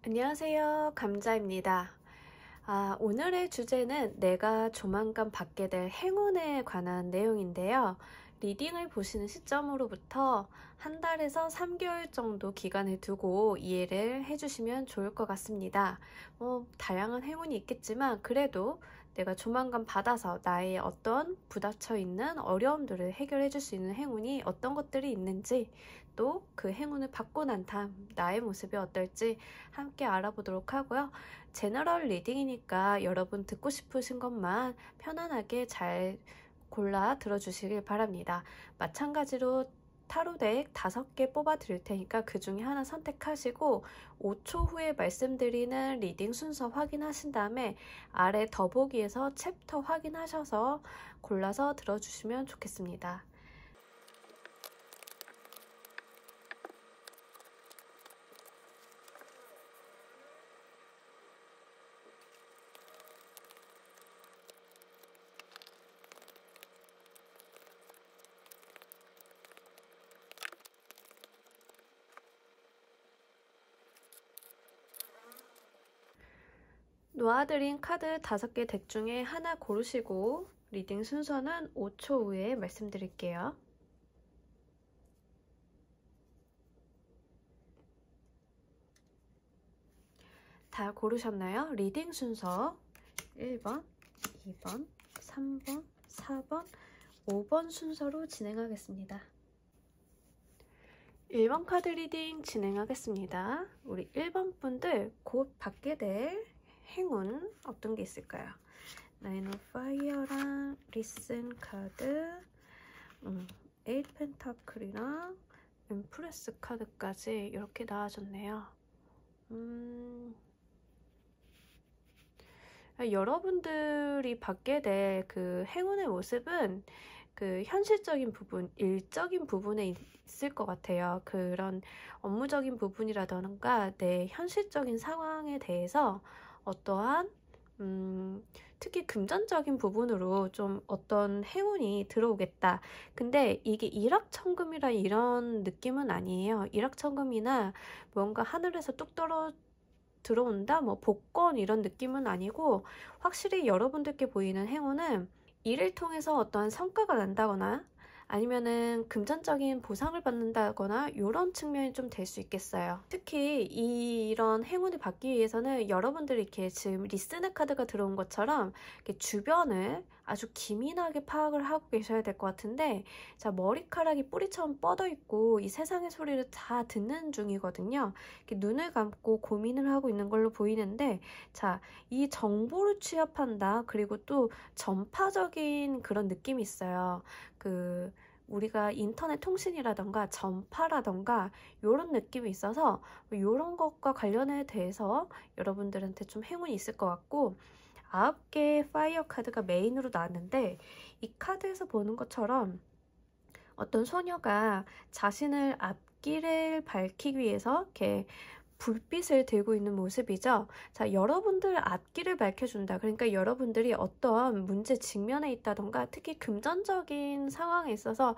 안녕하세요. 감자입니다. 오늘의 주제는 내가 조만간 받게 될 행운에 관한 내용인데요. 리딩을 보시는 시점으로부터 한 달에서 3개월 정도 기간을 두고 이해를 해주시면 좋을 것 같습니다. 다양한 행운이 있겠지만 그래도 내가 조만간 받아서 나의 어떤 부닥쳐 있는 어려움들을 해결해 줄 수 있는 행운이 어떤 것들이 있는지, 또 그 행운을 받고 난 다음 나의 모습이 어떨지 함께 알아보도록 하고요. 제너럴 리딩이니까 여러분 듣고 싶으신 것만 편안하게 잘 골라 들어주시길 바랍니다. 마찬가지로 타로덱 5개 뽑아 드릴 테니까 그 중에 하나 선택하시고 5초 후에 말씀드리는 리딩 순서 확인하신 다음에 아래 더보기에서 챕터 확인하셔서 골라서 들어주시면 좋겠습니다. 놓아드린 카드 5개 덱 중에 하나 고르시고 리딩 순서는 5초 후에 말씀드릴게요. 다 고르셨나요? 리딩 순서 1번, 2번, 3번, 4번, 5번 순서로 진행하겠습니다. 1번 카드 리딩 진행하겠습니다. 우리 1번 분들 곧 받게 될 행운 어떤 게 있을까요? 나인 오브 파이어랑 리슨 카드, 8 펜타클이랑 엠프레스 카드까지 이렇게 나와줬네요. 여러분들이 받게 될 그 행운의 모습은 그 현실적인 부분, 일적인 부분에 있을 것 같아요. 그런 업무적인 부분이라던가 내 현실적인 상황에 대해서 어떠한 특히 금전적인 부분으로 좀 어떤 행운이 들어오겠다. 근데 이게 일확천금이라 이런 느낌은 아니에요. 일확천금이나 뭔가 하늘에서 뚝 들어온다? 뭐 복권 이런 느낌은 아니고, 확실히 여러분들께 보이는 행운은 일을 통해서 어떠한 성과가 난다거나 아니면은 금전적인 보상을 받는다거나 이런 측면이 좀 될 수 있겠어요. 특히 이런 행운을 받기 위해서는 여러분들이 이렇게 지금 리스너 카드가 들어온 것처럼 이렇게 주변을 아주 기민하게 파악을 하고 계셔야 될 것 같은데, 자, 머리카락이 뿌리처럼 뻗어 있고 이 세상의 소리를 다 듣는 중이거든요. 이렇게 눈을 감고 고민을 하고 있는 걸로 보이는데, 자, 이 정보를 취합한다. 그리고 또 전파적인 그런 느낌이 있어요. 우리가 인터넷 통신이라던가 전파라던가 이런 느낌이 있어서 이런 것과 관련에 대해서 여러분들한테 좀 행운이 있을 것 같고, 9개의 파이어 카드가 메인으로 나왔는데, 이 카드에서 보는 것처럼 어떤 소녀가 자신을 앞길을 밝히기 위해서 이렇게 불빛을 들고 있는 모습이죠. 자, 여러분들 앞길을 밝혀준다. 그러니까 여러분들이 어떤 문제 직면에 있다던가 특히 금전적인 상황에 있어서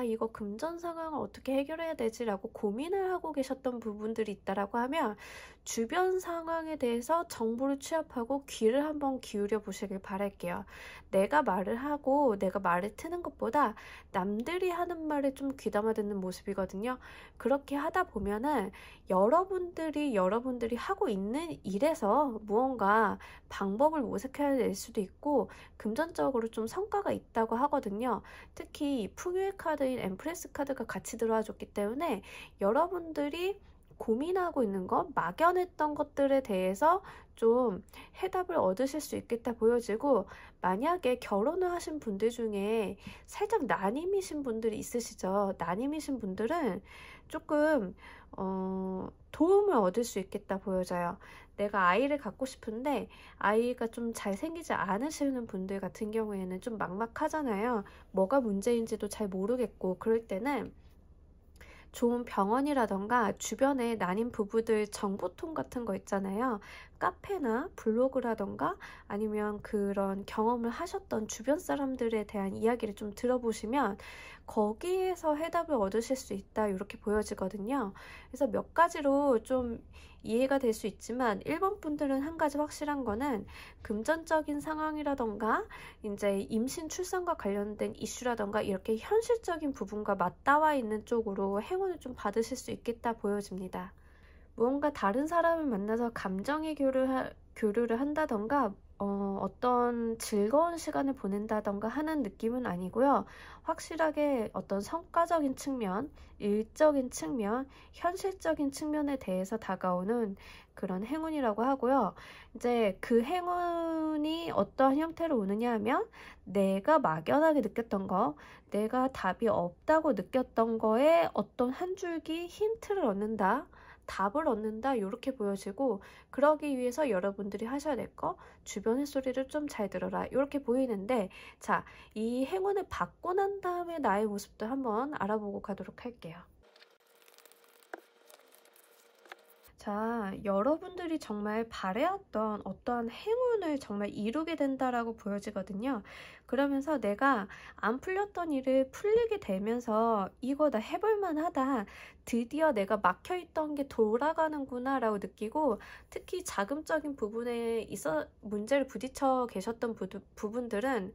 이거 금전 상황을 어떻게 해결해야 되지라고 고민을 하고 계셨던 부분들이 있다라고 하면 주변 상황에 대해서 정보를 취합하고 귀를 한번 기울여 보시길 바랄게요. 내가 말을 하고 내가 말을 트는 것보다 남들이 하는 말에 좀 귀담아 듣는 모습이거든요. 그렇게 하다 보면은 여러분들이 하고 있는 일에서 무언가 방법을 모색해야 될 수도 있고 금전적으로 좀 성과가 있다고 하거든요. 특히 이 풍요의 카드인 엠프레스 카드가 같이 들어와 줬기 때문에 여러분들이 고민하고 있는 것, 막연했던 것들에 대해서 좀 해답을 얻으실 수 있겠다 보여지고, 만약에 결혼을 하신 분들 중에 살짝 난임이신 분들이 있으시죠. 난임이신 분들은 조금 도움을 얻을 수 있겠다 보여져요. 내가 아이를 갖고 싶은데 아이가 좀 잘생기지 않으시는 분들 같은 경우에는 좀 막막하잖아요. 뭐가 문제인지도 잘 모르겠고, 그럴 때는 좋은 병원이라던가 주변에 난임 부부들 정보통 같은 거 있잖아요. 카페나 블로그라던가 아니면 그런 경험을 하셨던 주변 사람들에 대한 이야기를 좀 들어보시면 거기에서 해답을 얻으실 수 있다 이렇게 보여지거든요. 그래서 몇 가지로 좀 이해가 될 수 있지만 1번 분들은 한 가지 확실한 거는 금전적인 상황이라던가 이제 임신 출산과 관련된 이슈라던가 이렇게 현실적인 부분과 맞닿아 있는 쪽으로 행운을 좀 받으실 수 있겠다 보여집니다. 무언가 다른 사람을 만나서 감정의 교류를 한다던가 어떤 즐거운 시간을 보낸다던가 하는 느낌은 아니고요. 확실하게 어떤 성과적인 측면, 일적인 측면, 현실적인 측면에 대해서 다가오는 그런 행운이라고 하고요. 이제 그 행운이 어떠한 형태로 오느냐 하면 내가 막연하게 느꼈던 거, 내가 답이 없다고 느꼈던 거에 어떤 한 줄기 힌트를 얻는다. 답을 얻는다 이렇게 보여지고, 그러기 위해서 여러분들이 하셔야 될 거 주변의 소리를 좀 잘 들어라 이렇게 보이는데, 자, 이 행운을 받고 난 다음에 나의 모습도 한번 알아보고 가도록 할게요. 자, 여러분들이 정말 바래왔던 어떠한 행운을 정말 이루게 된다라고 보여지거든요. 그러면서 내가 안 풀렸던 일을 풀리게 되면서 이거 나 해볼만 하다. 드디어 내가 막혀있던 게 돌아가는구나 라고 느끼고, 특히 자금적인 부분에 있어 문제를 부딪혀 계셨던 부분들은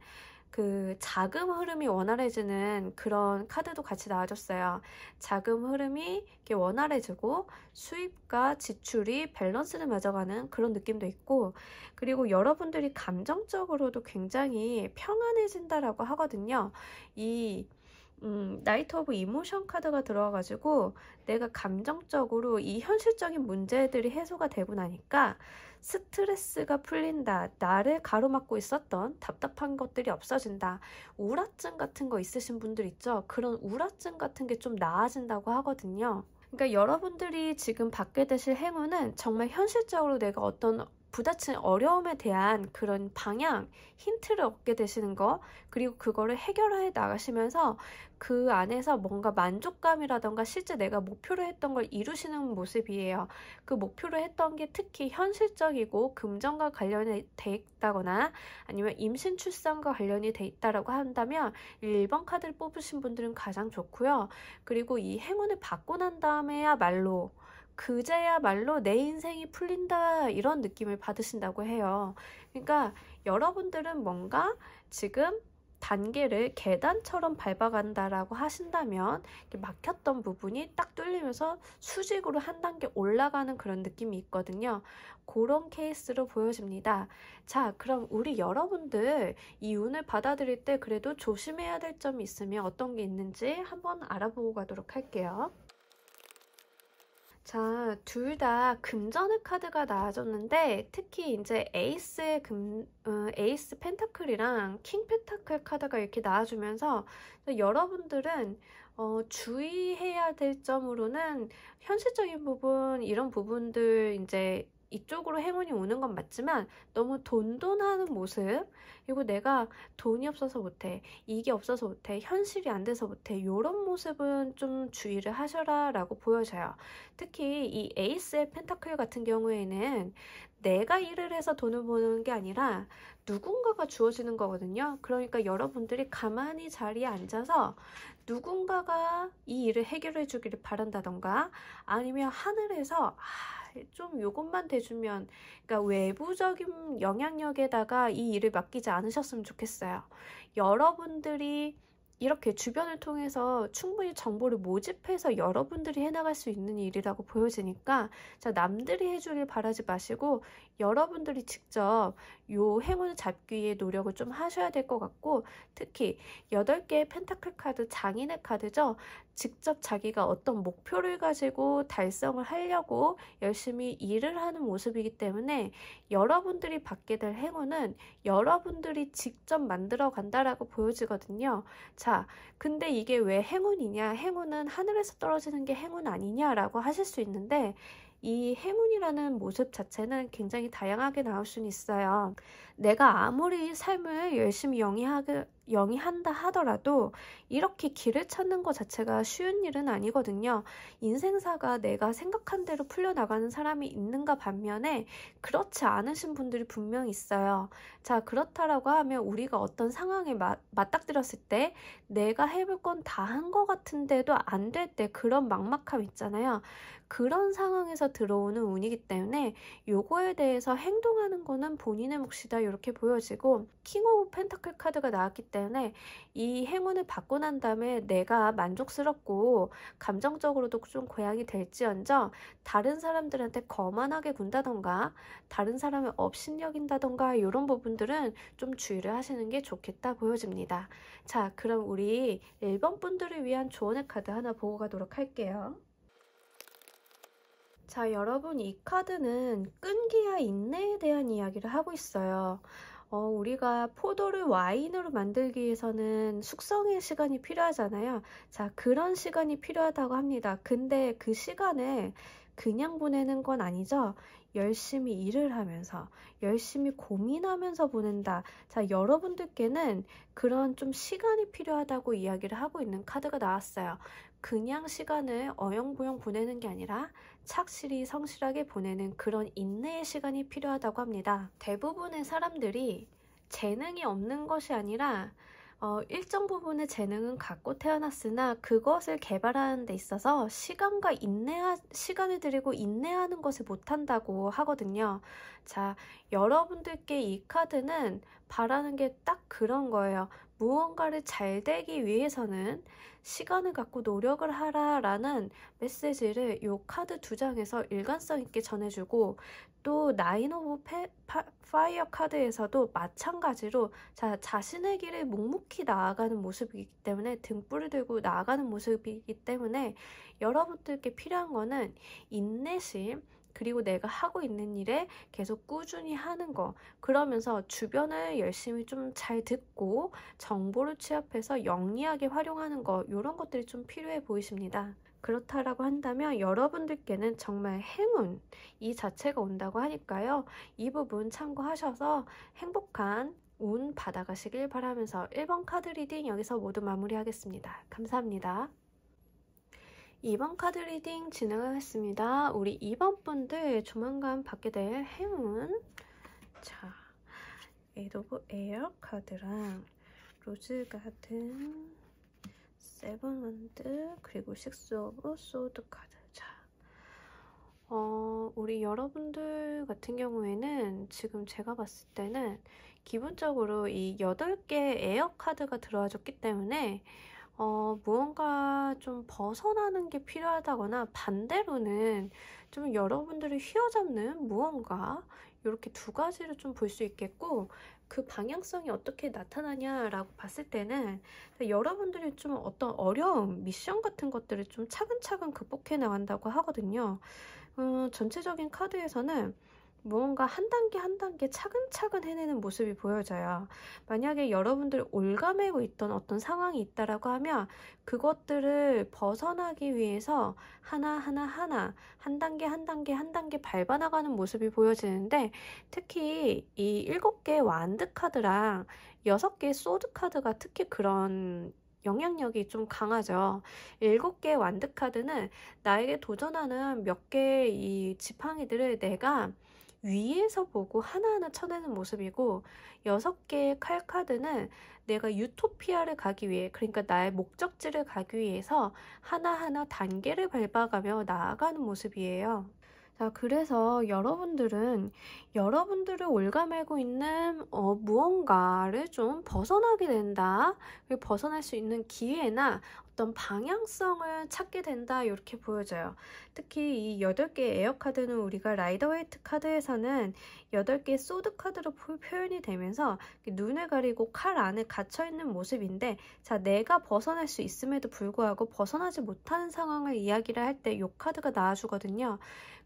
그 자금 흐름이 원활해지는 그런 카드도 같이 나와줬어요. 자금 흐름이 이렇게 원활해지고 수입과 지출이 밸런스를 맞아가는 그런 느낌도 있고, 그리고 여러분들이 감정적으로도 굉장히 평안해진다라고 하거든요. 이 나이트 오브 이모션 카드가 들어와가지고 내가 감정적으로 이 현실적인 문제들이 해소가 되고 나니까 스트레스가 풀린다. 나를 가로막고 있었던 답답한 것들이 없어진다. 우울증 같은 거 있으신 분들 있죠? 그런 우울증 같은 게 좀 나아진다고 하거든요. 그러니까 여러분들이 지금 받게 되실 행운은 정말 현실적으로 내가 어떤 부딪힌 어려움에 대한 그런 방향, 힌트를 얻게 되시는 거, 그리고 그거를 해결해 나가시면서 그 안에서 뭔가 만족감이라던가 실제 내가 목표로 했던 걸 이루시는 모습이에요. 그 목표로 했던 게 특히 현실적이고 금전과 관련이 돼 있다거나 아니면 임신 출산과 관련이 돼 있다라고 한다면 1번 카드를 뽑으신 분들은 가장 좋고요. 그리고 이 행운을 받고 난 다음에야말로 그제야말로 내 인생이 풀린다 이런 느낌을 받으신다고 해요. 그러니까 여러분들은 뭔가 지금 단계를 계단처럼 밟아간다라고 하신다면 막혔던 부분이 딱 뚫리면서 수직으로 한 단계 올라가는 그런 느낌이 있거든요. 그런 케이스로 보여집니다. 자, 그럼 우리 여러분들 이 운을 받아들일 때 그래도 조심해야 될 점이 있으면 어떤 게 있는지 한번 알아보고 가도록 할게요. 자, 둘 다 금전의 카드가 나와줬는데 특히 이제 에이스 펜타클이랑 킹 펜타클 카드가 이렇게 나와주면서 여러분들은 주의해야 될 점으로는 현실적인 부분, 이런 부분들 이제 이쪽으로 행운이 오는 건 맞지만 너무 돈돈하는 모습, 그리고 내가 돈이 없어서 못해, 이게 없어서 못해, 현실이 안 돼서 못해, 이런 모습은 좀 주의를 하셔라 라고 보여져요. 특히 이 에이스의 펜타클 같은 경우에는 내가 일을 해서 돈을 버는 게 아니라 누군가가 주어지는 거거든요. 그러니까 여러분들이 가만히 자리에 앉아서 누군가가 이 일을 해결해 주기를 바란다던가 아니면 하늘에서 좀 요것만 대주면, 그러니까 외부적인 영향력에다가 이 일을 맡기지 않으셨으면 좋겠어요. 여러분들이 이렇게 주변을 통해서 충분히 정보를 모집해서 여러분들이 해나갈 수 있는 일이라고 보여지니까, 자, 남들이 해주길 바라지 마시고 여러분들이 직접 요 행운을 잡기 위해 노력을 좀 하셔야 될 것 같고, 특히 8개의 펜타클 카드, 장인의 카드죠. 직접 자기가 어떤 목표를 가지고 달성을 하려고 열심히 일을 하는 모습이기 때문에 여러분들이 받게 될 행운은 여러분들이 직접 만들어 간다라고 보여지거든요. 자, 근데 이게 왜 행운이냐? 행운은 하늘에서 떨어지는 게 행운 아니냐라고 하실 수 있는데, 이 행운이라는 모습 자체는 굉장히 다양하게 나올 수는 있어요. 내가 아무리 삶을 열심히 영위한다 하더라도 이렇게 길을 찾는 것 자체가 쉬운 일은 아니거든요. 인생사가 내가 생각한 대로 풀려나가는 사람이 있는가 반면에 그렇지 않으신 분들이 분명히 있어요. 자, 그렇다라고 하면 우리가 어떤 상황에 맞닥뜨렸을 때 내가 해볼 건 다 한 것 같은데도 안 될 때 그런 막막함 있잖아요. 그런 상황에서 들어오는 운이기 때문에 요거에 대해서 행동하는 거는 본인의 몫이다 이렇게 보여지고, 킹 오브 펜타클 카드가 나왔기 때문에 이 행운을 받고 난 다음에 내가 만족스럽고 감정적으로도 좀 고양이 될지언정 다른 사람들한테 거만하게 군다던가 다른 사람을 업신여긴다던가 이런 부분들은 좀 주의를 하시는 게 좋겠다 보여집니다. 자, 그럼 우리 1번 분들을 위한 조언의 카드 하나 보고 가도록 할게요. 자, 여러분, 이 카드는 끈기와 인내에 대한 이야기를 하고 있어요. 우리가 포도를 와인으로 만들기 위해서는 숙성의 시간이 필요하잖아요. 자, 그런 시간이 필요하다고 합니다. 근데 그 시간을 그냥 보내는 건 아니죠. 열심히 일을 하면서, 열심히 고민하면서 보낸다. 자, 여러분들께는 그런 좀 시간이 필요하다고 이야기를 하고 있는 카드가 나왔어요. 그냥 시간을 어영부영 보내는 게 아니라 착실히 성실하게 보내는 그런 인내의 시간이 필요하다고 합니다. 대부분의 사람들이 재능이 없는 것이 아니라 일정 부분의 재능은 갖고 태어났으나 그것을 개발하는 데 있어서 시간을 들이고 인내하는 것을 못한다고 하거든요. 자, 여러분들께 이 카드는 바라는 게 딱 그런 거예요. 무언가를 잘 되기 위해서는 시간을 갖고 노력을 하라라는 메시지를 이 카드 2장에서 일관성 있게 전해주고, 또 나인 오브 파이어 카드에서도 마찬가지로 자신의 길을 묵묵히 나아가는 모습이기 때문에, 등불을 들고 나아가는 모습이기 때문에 여러분들께 필요한 거는 인내심, 그리고 내가 하고 있는 일에 계속 꾸준히 하는 거, 그러면서 주변을 열심히 좀 잘 듣고 정보를 취합해서 영리하게 활용하는 거, 이런 것들이 좀 필요해 보이십니다. 그렇다라고 한다면 여러분들께는 정말 행운 이 자체가 온다고 하니까요. 이 부분 참고하셔서 행복한 운 받아가시길 바라면서 1번 카드 리딩 여기서 모두 마무리하겠습니다. 감사합니다. 2번 카드 리딩 진행하겠습니다. 우리 2번 분들 조만간 받게 될 행운. 자, 에이드 오브 에어 카드랑 로즈 가든, 세븐 원드, 그리고 식스 오브 소드 카드. 자, 우리 여러분들 같은 경우에는 지금 제가 봤을 때는 기본적으로 이 8개 에어 카드가 들어와줬기 때문에 무언가 좀 벗어나는 게 필요하다거나, 반대로는 좀 여러분들이 휘어잡는 무언가, 이렇게 2가지를 좀 볼 수 있겠고, 그 방향성이 어떻게 나타나냐라고 봤을 때는 여러분들이 좀 어떤 어려움, 미션 같은 것들을 좀 차근차근 극복해 나간다고 하거든요. 전체적인 카드에서는 무언가 한 단계 한 단계 차근차근 해내는 모습이 보여져요. 만약에 여러분들 올가매고 있던 어떤 상황이 있다라고 하면 그것들을 벗어나기 위해서 하나하나 한 단계 한 단계 한 단계 밟아나가는 모습이 보여지는데, 특히 이 7개 완드 카드랑 6개 소드 카드가 특히 그런 영향력이 좀 강하죠. 7개 완드 카드는 나에게 도전하는 몇 개의 이 지팡이들을 내가 위에서 보고 하나하나 쳐내는 모습이고, 6개의 칼 카드는 내가 유토피아를 가기 위해, 그러니까 나의 목적지를 가기 위해서 하나하나 단계를 밟아가며 나아가는 모습이에요. 자, 그래서 여러분들은 여러분들을 올가매고 있는 무언가를 좀 벗어나게 된다. 벗어날 수 있는 기회나 어떤 방향성을 찾게 된다, 이렇게 보여져요. 특히 이 8개 에어 카드는 우리가 라이더 웨이트 카드에서는 8개 소드 카드로 표현이 되면서 눈을 가리고 칼 안에 갇혀있는 모습인데, 자, 내가 벗어날 수 있음에도 불구하고 벗어나지 못하는 상황을 이야기를 할 때 이 카드가 나와주거든요.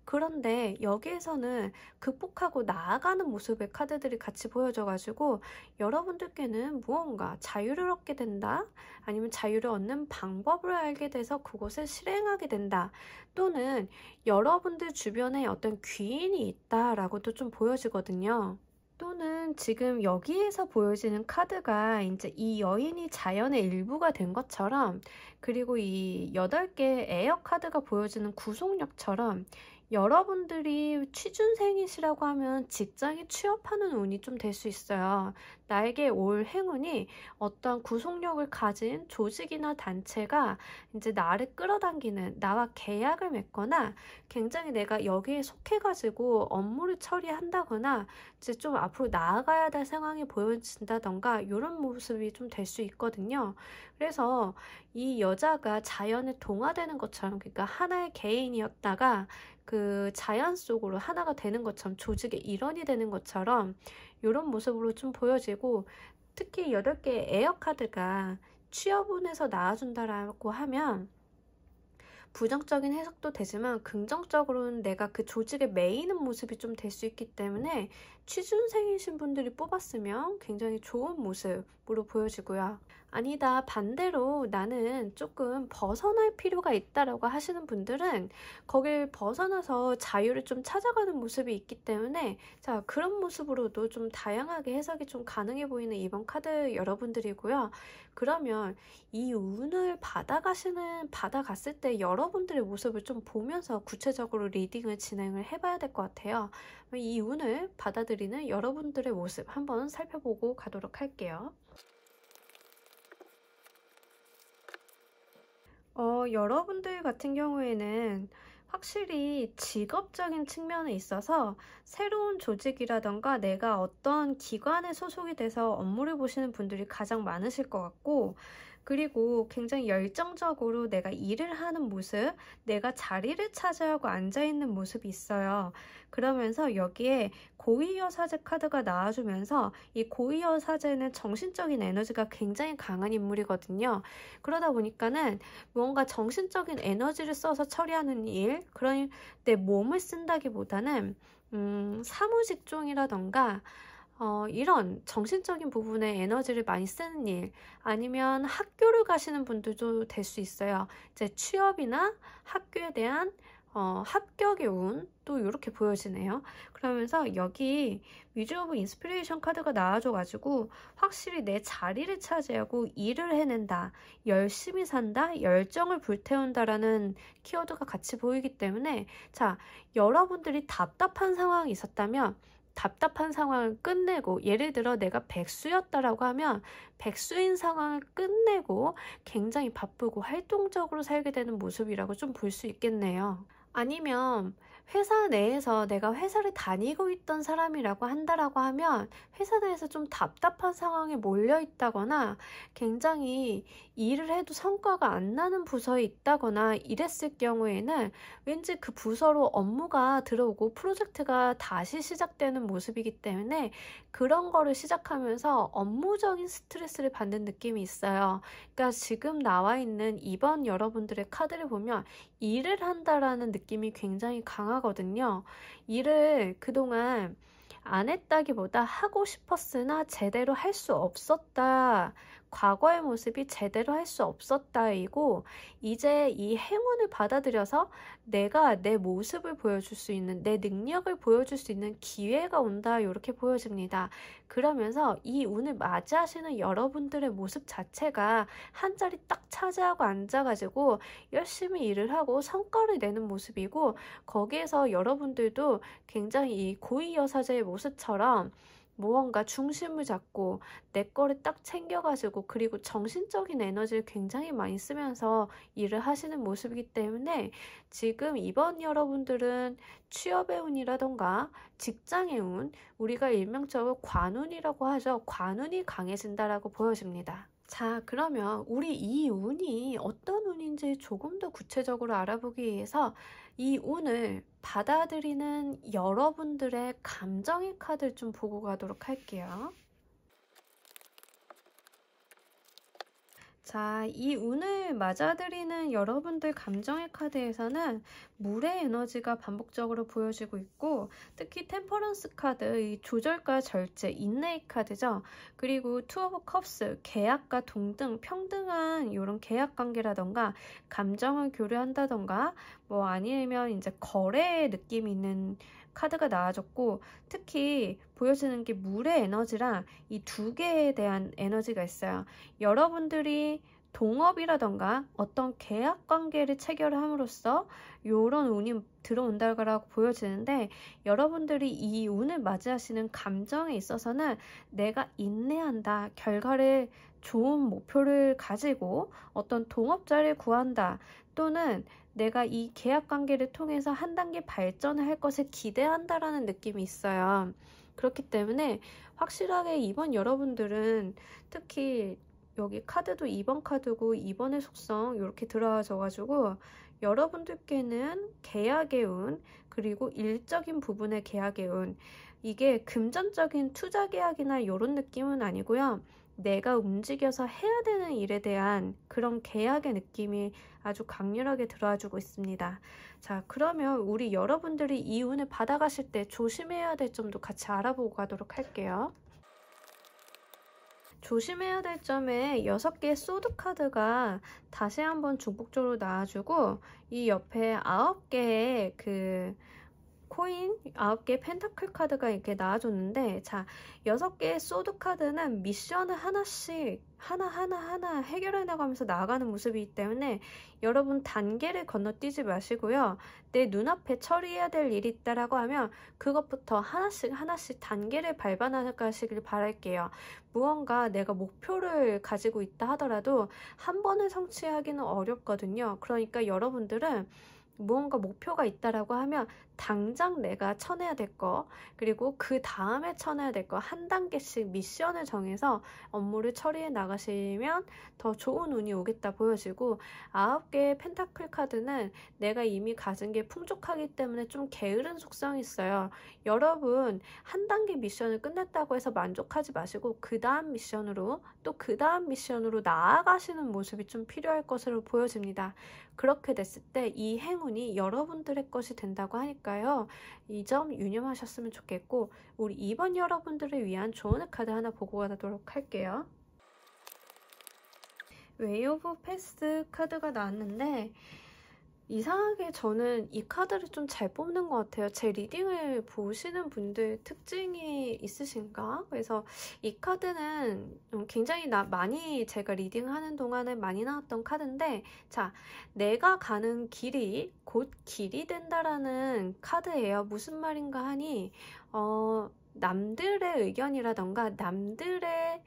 그런데 여기에서는 극복하고 나아가는 모습의 카드들이 같이 보여져가지고 여러분들께는 무언가 자유를 얻게 된다, 아니면 자유를 얻는 방법을 알게 돼서 그것을 실행하게 된다, 또는 여러분들 주변에 어떤 귀인이 있다라고도 좀 보여지거든요. 또는 우선은 지금 여기에서 보여지는 카드가 이제 이 여인이 자연의 일부가 된 것처럼, 그리고 이 8개의 에어 카드가 보여지는 구속력처럼 여러분들이 취준생이시라고 하면 직장에 취업하는 운이 좀 될 수 있어요. 나에게 올 행운이 어떤 구속력을 가진 조직이나 단체가 이제 나를 끌어당기는, 나와 계약을 맺거나 굉장히 내가 여기에 속해가지고 업무를 처리한다거나 이제 좀 앞으로 나아가야 될 상황이 보여진다던가 이런 모습이 좀 될 수 있거든요. 그래서 이 여자가 자연에 동화되는 것처럼, 그러니까 하나의 개인이었다가 그 자연 속으로 하나가 되는 것처럼, 조직의 일원이 되는 것처럼 이런 모습으로 좀 보여지고, 특히 8개의 에어 카드가 취업운에서 나와준다라고 하면 부정적인 해석도 되지만 긍정적으로는 내가 그 조직에 매이는 모습이 좀 될 수 있기 때문에 취준생이신 분들이 뽑았으면 굉장히 좋은 모습으로 보여지고요. 아니다, 반대로 나는 조금 벗어날 필요가 있다라고 하시는 분들은 거길 벗어나서 자유를 좀 찾아가는 모습이 있기 때문에, 자, 그런 모습으로도 좀 다양하게 해석이 좀 가능해 보이는 이번 카드 여러분들이고요. 그러면 이 운을 받아갔을 때 여러분들의 모습을 좀 보면서 구체적으로 리딩을 진행을 해봐야 될 것 같아요. 이 운을 받아들이는 여러분들의 모습 한번 살펴보고 가도록 할게요. 여러분들 같은 경우에는 확실히 직업적인 측면에 있어서 새로운 조직이라던가 내가 어떤 기관에 소속이 돼서 업무를 보시는 분들이 가장 많으실 것 같고, 그리고 굉장히 열정적으로 내가 일을 하는 모습, 내가 자리를 차지하고 앉아있는 모습이 있어요. 그러면서 여기에 고위여사제 카드가 나와주면서 이 고위여사제는 정신적인 에너지가 굉장히 강한 인물이거든요. 그러다 보니까는 뭔가 정신적인 에너지를 써서 처리하는 일, 그런 내 몸을 쓴다기보다는 사무직종이라던가 이런 정신적인 부분에 에너지를 많이 쓰는 일, 아니면 학교를 가시는 분들도 될 수 있어요. 이제 취업이나 학교에 대한 합격의 운, 또 이렇게 보여지네요. 그러면서 여기 위즈 오브 인스피레이션 카드가 나와줘가지고 확실히 내 자리를 차지하고 일을 해낸다, 열심히 산다, 열정을 불태운다라는 키워드가 같이 보이기 때문에, 자, 여러분들이 답답한 상황이 있었다면 답답한 상황을 끝내고, 예를 들어 내가 백수였다라고 하면 백수인 상황을 끝내고 굉장히 바쁘고 활동적으로 살게 되는 모습이라고 좀 볼 수 있겠네요. 아니면 회사 내에서 내가 회사를 다니고 있던 사람이라고 한다라고 하면 회사 내에서 좀 답답한 상황에 몰려 있다거나 굉장히 일을 해도 성과가 안 나는 부서에 있다거나 이랬을 경우에는 왠지 그 부서로 업무가 들어오고 프로젝트가 다시 시작되는 모습이기 때문에 그런 거를 시작하면서 업무적인 스트레스를 받는 느낌이 있어요. 그러니까 지금 나와 있는 이번 여러분들의 카드를 보면 일을 한다라는 느낌이 굉장히 강하거든요. 일을 그동안 안 했다기보다 하고 싶었으나 제대로 할 수 없었다. 과거의 모습이 제대로 할 수 없었다이고, 이제 이 행운을 받아들여서 내가 내 모습을 보여줄 수 있는, 내 능력을 보여줄 수 있는 기회가 온다, 이렇게 보여집니다. 그러면서 이 운을 맞이하시는 여러분들의 모습 자체가 한 자리 딱 차지하고 앉아가지고 열심히 일을 하고 성과를 내는 모습이고, 거기에서 여러분들도 굉장히 이 고위여사제의 모습처럼 무언가 중심을 잡고 내 거를 딱 챙겨가지고, 그리고 정신적인 에너지를 굉장히 많이 쓰면서 일을 하시는 모습이기 때문에 지금 이번 여러분들은 취업의 운이라던가 직장의 운, 우리가 일명적으로 관운이라고 하죠. 관운이 강해진다라고 보여집니다. 자, 그러면 우리 이 운이 어떤 운인지 조금 더 구체적으로 알아보기 위해서 이 운을 받아들이는 여러분들의 감정의 카드를 좀 보고 가도록 할게요. 자, 이 운을 맞아들이는 여러분들 감정의 카드에서는 물의 에너지가 반복적으로 보여지고 있고, 특히 템퍼런스 카드, 이 조절과 절제, 인내의 카드죠. 그리고 투 오브 컵스, 계약과 동등, 평등한 이런 계약 관계라던가 감정을 교류한다던가 뭐 아니면 이제 거래의 느낌이 있는 카드가 나와줬고, 특히 보여지는 게 물의 에너지랑 이 두 개에 대한 에너지가 있어요. 여러분들이 동업이라던가 어떤 계약 관계를 체결함으로써 이런 운이 들어온다고 보여지는데, 여러분들이 이 운을 맞이하시는 감정에 있어서는 내가 인내한다, 결과를 좋은 목표를 가지고 어떤 동업자를 구한다, 또는 내가 이 계약 관계를 통해서 한 단계 발전을 할 것을 기대한다라는 느낌이 있어요. 그렇기 때문에 확실하게 이번 여러분들은 특히 여기 카드도 2번 카드고 2번의 속성 이렇게 들어와줘가지고 여러분들께는 계약의 운, 그리고 일적인 부분의 계약의 운, 이게 금전적인 투자 계약이나 이런 느낌은 아니고요. 내가 움직여서 해야 되는 일에 대한 그런 계약의 느낌이 아주 강렬하게 들어와주고 있습니다. 자, 그러면 우리 여러분들이 이 운을 받아가실 때 조심해야 될 점도 같이 알아보고 가도록 할게요. 조심해야 될 점에 6개의 소드 카드가 다시 한번 중복적으로 나와주고, 이 옆에 9개의 그 코인, 9개의 펜타클 카드가 이렇게 나와줬는데, 자, 6개의 소드 카드는 미션을 하나씩 하나 해결해 나가면서 나아가는 모습이기 때문에 여러분 단계를 건너뛰지 마시고요. 내 눈앞에 처리해야 될 일이 있다라고 하면 그것부터 하나씩 단계를 밟아 나가시길 바랄게요. 무언가 내가 목표를 가지고 있다 하더라도 한 번에 성취하기는 어렵거든요. 그러니까 여러분들은 무언가 목표가 있다라고 하면 당장 내가 쳐내야 될 거, 그리고 그 다음에 쳐내야 될 거 한 단계씩 미션을 정해서 업무를 처리해 나가시면 더 좋은 운이 오겠다 보여지고, 9개의 펜타클 카드는 내가 이미 가진 게 풍족하기 때문에 좀 게으른 속성이 있어요. 여러분 한 단계 미션을 끝냈다고 해서 만족하지 마시고 그 다음 미션으로 또 그 다음 미션으로 나아가시는 모습이 좀 필요할 것으로 보여집니다. 그렇게 됐을 때 이 행운이 여러분들의 것이 된다고 하니까요. 이 점 유념하셨으면 좋겠고, 우리 2번 여러분들을 위한 조언의 카드 하나 보고 가도록 할게요. 웨이 오브 패스 카드가 나왔는데, 이상하게 저는 이 카드를 좀 잘 뽑는 것 같아요. 제 리딩을 보시는 분들 특징이 있으신가? 그래서 이 카드는 굉장히 많이 제가 리딩하는 동안에 많이 나왔던 카드인데, 자, 내가 가는 길이 곧 길이 된다라는 카드예요. 무슨 말인가 하니 남들의 의견이라던가 남들의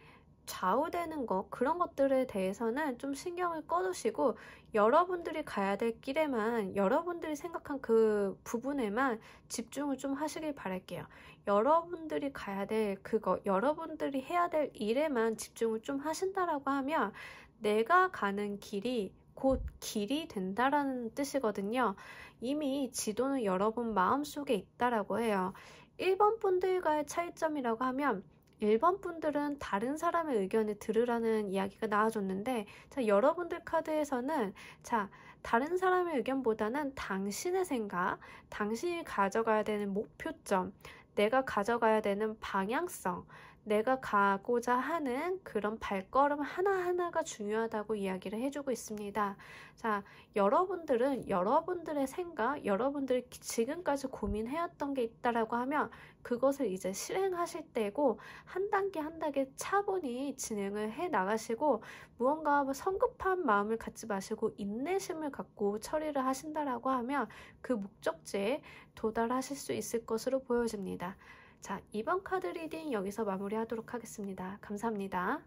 좌우되는 것, 그런 것들에 대해서는 좀 신경을 꺼두시고 여러분들이 가야 될 길에만, 여러분들이 생각한 그 부분에만 집중을 좀 하시길 바랄게요. 여러분들이 가야 될 그거, 여러분들이 해야 될 일에만 집중을 좀 하신다라고 하면 내가 가는 길이 곧 길이 된다라는 뜻이거든요. 이미 지도는 여러분 마음속에 있다라고 해요. 1번 분들과의 차이점이라고 하면 1번 분들은 다른 사람의 의견을 들으라는 이야기가 나와줬는데, 자, 여러분들 카드에서는 자, 다른 사람의 의견보다는 당신의 생각, 당신이 가져가야 되는 목표점, 내가 가져가야 되는 방향성, 내가 가고자 하는 그런 발걸음 하나하나가 중요하다고 이야기를 해주고 있습니다. 자, 여러분들은 여러분들의 생각, 여러분들이 지금까지 고민해왔던 게 있다라고 하면 그것을 이제 실행하실 때고, 한 단계 한 단계 차분히 진행을 해 나가시고, 무언가 성급한 마음을 갖지 마시고 인내심을 갖고 처리를 하신다라고 하면 그 목적지에 도달하실 수 있을 것으로 보여집니다. 자, 2번 카드 리딩 여기서 마무리하도록 하겠습니다. 감사합니다.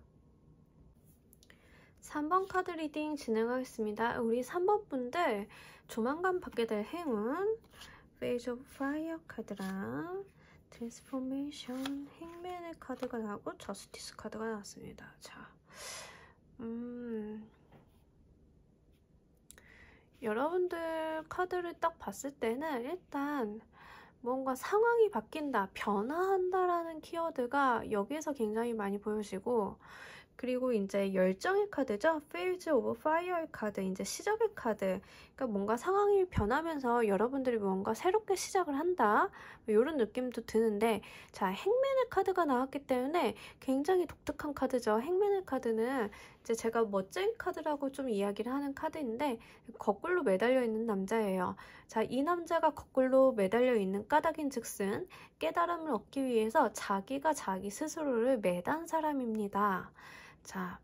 3번 카드 리딩 진행하겠습니다. 우리 3번 분들 조만간 받게 될 행운, 페이지 오브 파이어 카드랑 트랜스포메이션, 행맨의 카드가 나오고 저스티스 카드가 나왔습니다. 자, 여러분들 카드를 딱 봤을 때는 일단 뭔가 상황이 바뀐다, 변화한다라는 키워드가 여기에서 굉장히 많이 보여지고, 그리고 이제 열정의 카드죠. Fields of Fire의 카드, 이제 시작의 카드. 그러니까 뭔가 상황이 변하면서 여러분들이 뭔가 새롭게 시작을 한다. 이런 느낌도 드는데, 자, 행맨의 카드가 나왔기 때문에 굉장히 독특한 카드죠. 행맨의 카드는 이제 제가 멋쟁이 카드라고 좀 이야기를 하는 카드인데, 거꾸로 매달려 있는 남자예요. 자, 이 남자가 거꾸로 매달려 있는 까닭인 즉슨 깨달음을 얻기 위해서 자기가 자기 스스로를 매단 사람입니다. 자,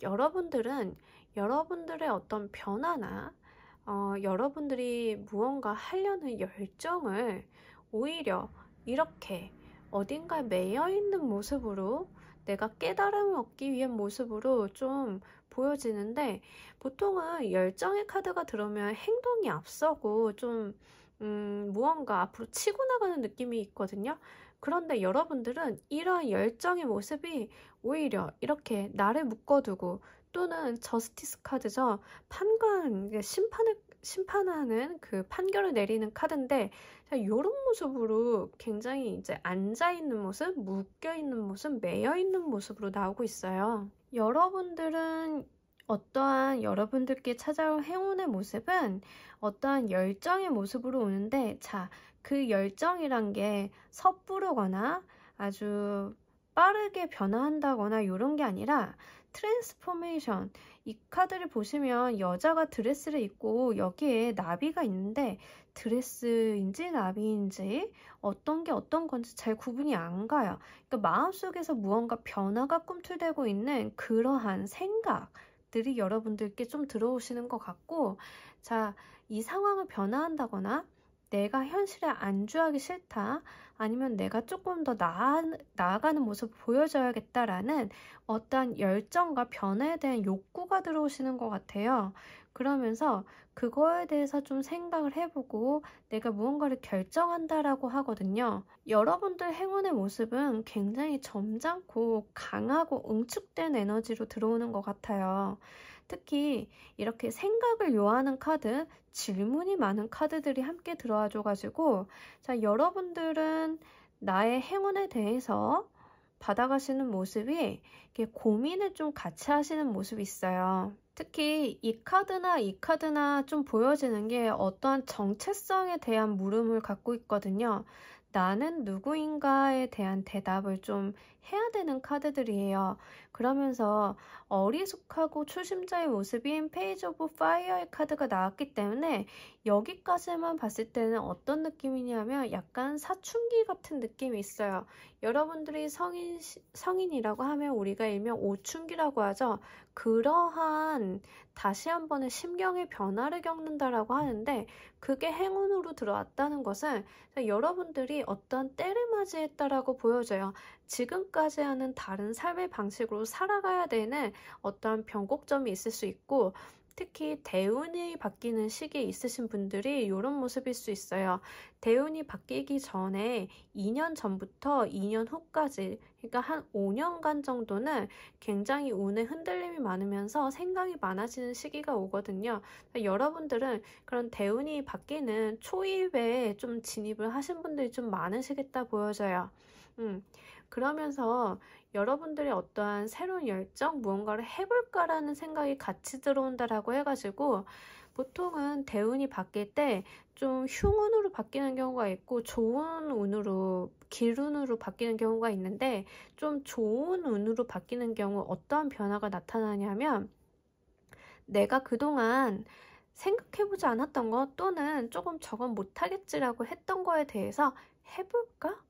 여러분들은 여러분들의 어떤 변화나 여러분들이 무언가 하려는 열정을 오히려 이렇게 어딘가에 매여 있는 모습으로 내가 깨달음을 얻기 위한 모습으로 좀 보여지는데, 보통은 열정의 카드가 들어오면 행동이 앞서고 좀 무언가 앞으로 치고 나가는 느낌이 있거든요. 그런데 여러분들은 이러한 열정의 모습이 오히려 이렇게 나를 묶어두고, 또는 저스티스 카드죠. 판관, 심판하는 그 판결을 내리는 카드인데, 이런 모습으로 굉장히 이제 앉아있는 모습, 묶여있는 모습, 매여있는 모습으로 나오고 있어요. 여러분들은 어떠한 여러분들께 찾아올 행운의 모습은 어떠한 열정의 모습으로 오는데, 자, 그 열정이란 게 섣부르거나 아주 빠르게 변화한다거나 이런 게 아니라 트랜스포메이션. 이 카드를 보시면 여자가 드레스를 입고 여기에 나비가 있는데, 드레스인지 나비인지 어떤 게 어떤 건지 잘 구분이 안 가요. 그러니까 마음속에서 무언가 변화가 꿈틀대고 있는 그러한 생각들이 여러분들께 좀 들어오시는 것 같고, 자, 이 상황을 변화한다거나 내가 현실에 안주하기 싫다, 아니면 내가 조금 더 나아가는 모습을 보여줘야겠다라는 어떠한 열정과 변화에 대한 욕구가 들어오시는 것 같아요. 그러면서 그거에 대해서 좀 생각을 해보고 내가 무언가를 결정한다라고 하거든요. 여러분들 행운의 모습은 굉장히 점잖고 강하고 응축된 에너지로 들어오는 것 같아요. 특히 이렇게 생각을 요하는 카드, 질문이 많은 카드들이 함께 들어와 줘가지고, 자, 여러분들은 나의 행운에 대해서 받아가시는 모습이 이렇게 고민을 좀 같이 하시는 모습이 있어요. 특히 이 카드나 좀 보여지는 게 어떠한 정체성에 대한 물음을 갖고 있거든요. 나는 누구인가에 대한 대답을 좀 해야 되는 카드들이에요. 그러면서 어리숙하고 초심자의 모습인 페이지 오브 파이어의 카드가 나왔기 때문에 여기까지만 봤을 때는 어떤 느낌이냐면 약간 사춘기 같은 느낌이 있어요. 여러분들이 성인이라고 하면 우리가 일명 오춘기라고 하죠. 그러한 다시 한 번의 심경의 변화를 겪는다라고 하는데, 그게 행운으로 들어왔다는 것은 여러분들이 어떤 때를 맞이했다라고 보여져요. 지금까지 하는 다른 삶의 방식으로 살아가야 되는 어떠한 변곡점이 있을 수 있고, 특히 대운이 바뀌는 시기에 있으신 분들이 이런 모습일 수 있어요. 대운이 바뀌기 전에 2년 전부터 2년 후까지, 그러니까 한 5년간 정도는 굉장히 운에 흔들림이 많으면서 생각이 많아지는 시기가 오거든요. 여러분들은 그런 대운이 바뀌는 초입에 좀 진입을 하신 분들이 좀 많으시겠다 보여져요. 그러면서 여러분들의 어떠한 새로운 열정, 무언가를 해볼까라는 생각이 같이 들어온다라고 해가지고, 보통은 대운이 바뀔 때 좀 흉운으로 바뀌는 경우가 있고 좋은 운으로, 길운으로 바뀌는 경우가 있는데, 좀 좋은 운으로 바뀌는 경우 어떠한 변화가 나타나냐면, 내가 그동안 생각해보지 않았던 것, 또는 조금 저건 못하겠지라고 했던 거에 대해서 해볼까?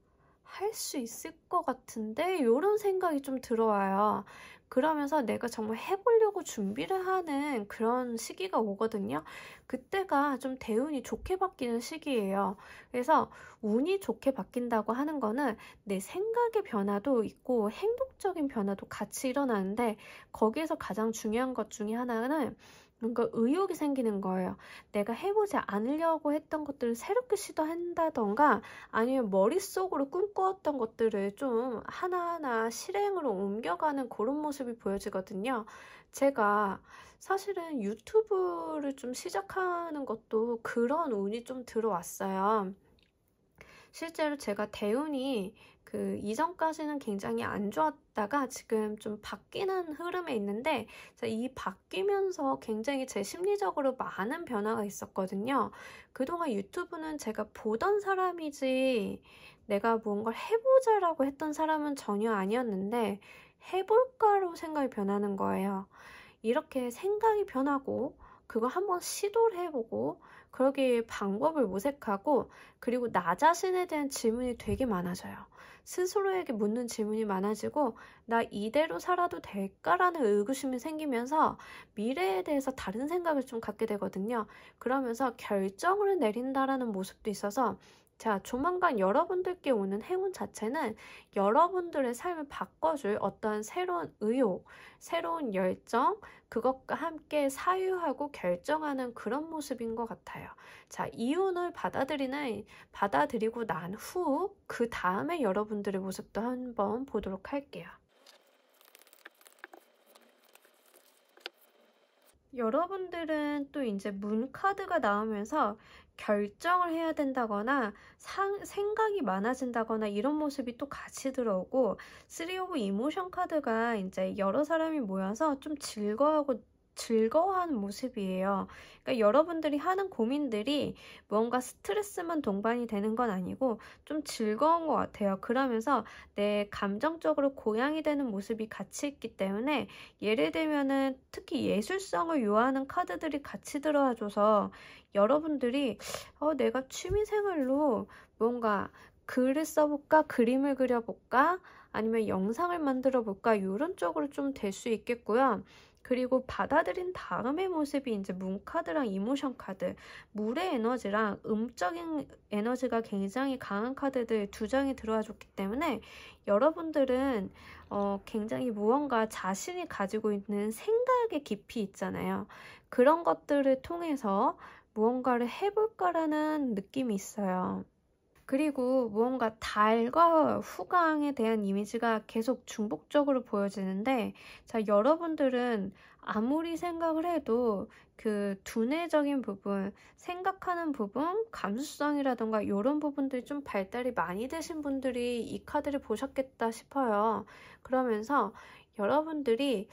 할 수 있을 것 같은데 이런 생각이 좀 들어와요. 그러면서 내가 정말 해보려고 준비를 하는 그런 시기가 오거든요. 그때가 좀 대운이 좋게 바뀌는 시기예요. 그래서 운이 좋게 바뀐다고 하는 거는 내 생각의 변화도 있고 행동적인 변화도 같이 일어나는데, 거기에서 가장 중요한 것 중에 하나는 뭔가 의욕이 생기는 거예요. 내가 해보지 않으려고 했던 것들을 새롭게 시도한다던가, 아니면 머릿속으로 꿈꾸었던 것들을 좀 하나하나 실행으로 옮겨가는 그런 모습이 보여지거든요. 제가 사실은 유튜브를 좀 시작하는 것도 그런 운이 좀 들어왔어요. 실제로 제가 대운이 그 이전까지는 굉장히 안 좋았다가 지금 좀 바뀌는 흐름에 있는데, 이 바뀌면서 굉장히 제 심리적으로 많은 변화가 있었거든요. 그동안 유튜브는 제가 보던 사람이지 내가 무언가를 해보자라고 했던 사람은 전혀 아니었는데, 해볼까로 생각이 변하는 거예요. 이렇게 생각이 변하고 그거 한번 시도를 해보고 그러기에 방법을 모색하고, 그리고 나 자신에 대한 질문이 되게 많아져요. 스스로에게 묻는 질문이 많아지고 나 이대로 살아도 될까라는 의구심이 생기면서 미래에 대해서 다른 생각을 좀 갖게 되거든요. 그러면서 결정을 내린다라는 모습도 있어서, 자, 조만간 여러분들께 오는 행운 자체는 여러분들의 삶을 바꿔줄 어떤 새로운 의욕, 새로운 열정, 그것과 함께 사유하고 결정하는 그런 모습인 것 같아요. 자, 이운을 받아들이고 난 후, 그 다음에 여러분들의 모습도 한번 보도록 할게요. 여러분들은 또 이제 문 카드가 나오면서 결정을 해야 된다거나 생각이 많아진다거나 이런 모습이 또 같이 들어오고, 3 오브 이모션 카드가 이제 여러 사람이 모여서 좀 즐거워하는 모습이에요. 그러니까 여러분들이 하는 고민들이 뭔가 스트레스만 동반이 되는 건 아니고 좀 즐거운 것 같아요. 그러면서 내 감정적으로 고양이 되는 모습이 같이 있기 때문에, 예를 들면은 특히 예술성을 요하는 카드들이 같이 들어와줘서 여러분들이 내가 취미생활로 뭔가 글을 써볼까, 그림을 그려볼까, 아니면 영상을 만들어 볼까, 이런 쪽으로 좀 될 수 있겠고요. 그리고 받아들인 다음의 모습이 이제 문 카드랑 이모션 카드, 물의 에너지랑 음적인 에너지가 굉장히 강한 카드들 두 장이 들어와 줬기 때문에, 여러분들은 굉장히 무언가 자신이 가지고 있는 생각의 깊이 있잖아요. 그런 것들을 통해서 무언가를 해볼까라는 느낌이 있어요. 그리고 무언가 달과 후광에 대한 이미지가 계속 중복적으로 보여지는데, 자, 여러분들은 아무리 생각을 해도 그 두뇌적인 부분, 생각하는 부분, 감수성이라던가 이런 부분들이 좀 발달이 많이 되신 분들이 이 카드를 보셨겠다 싶어요. 그러면서 여러분들이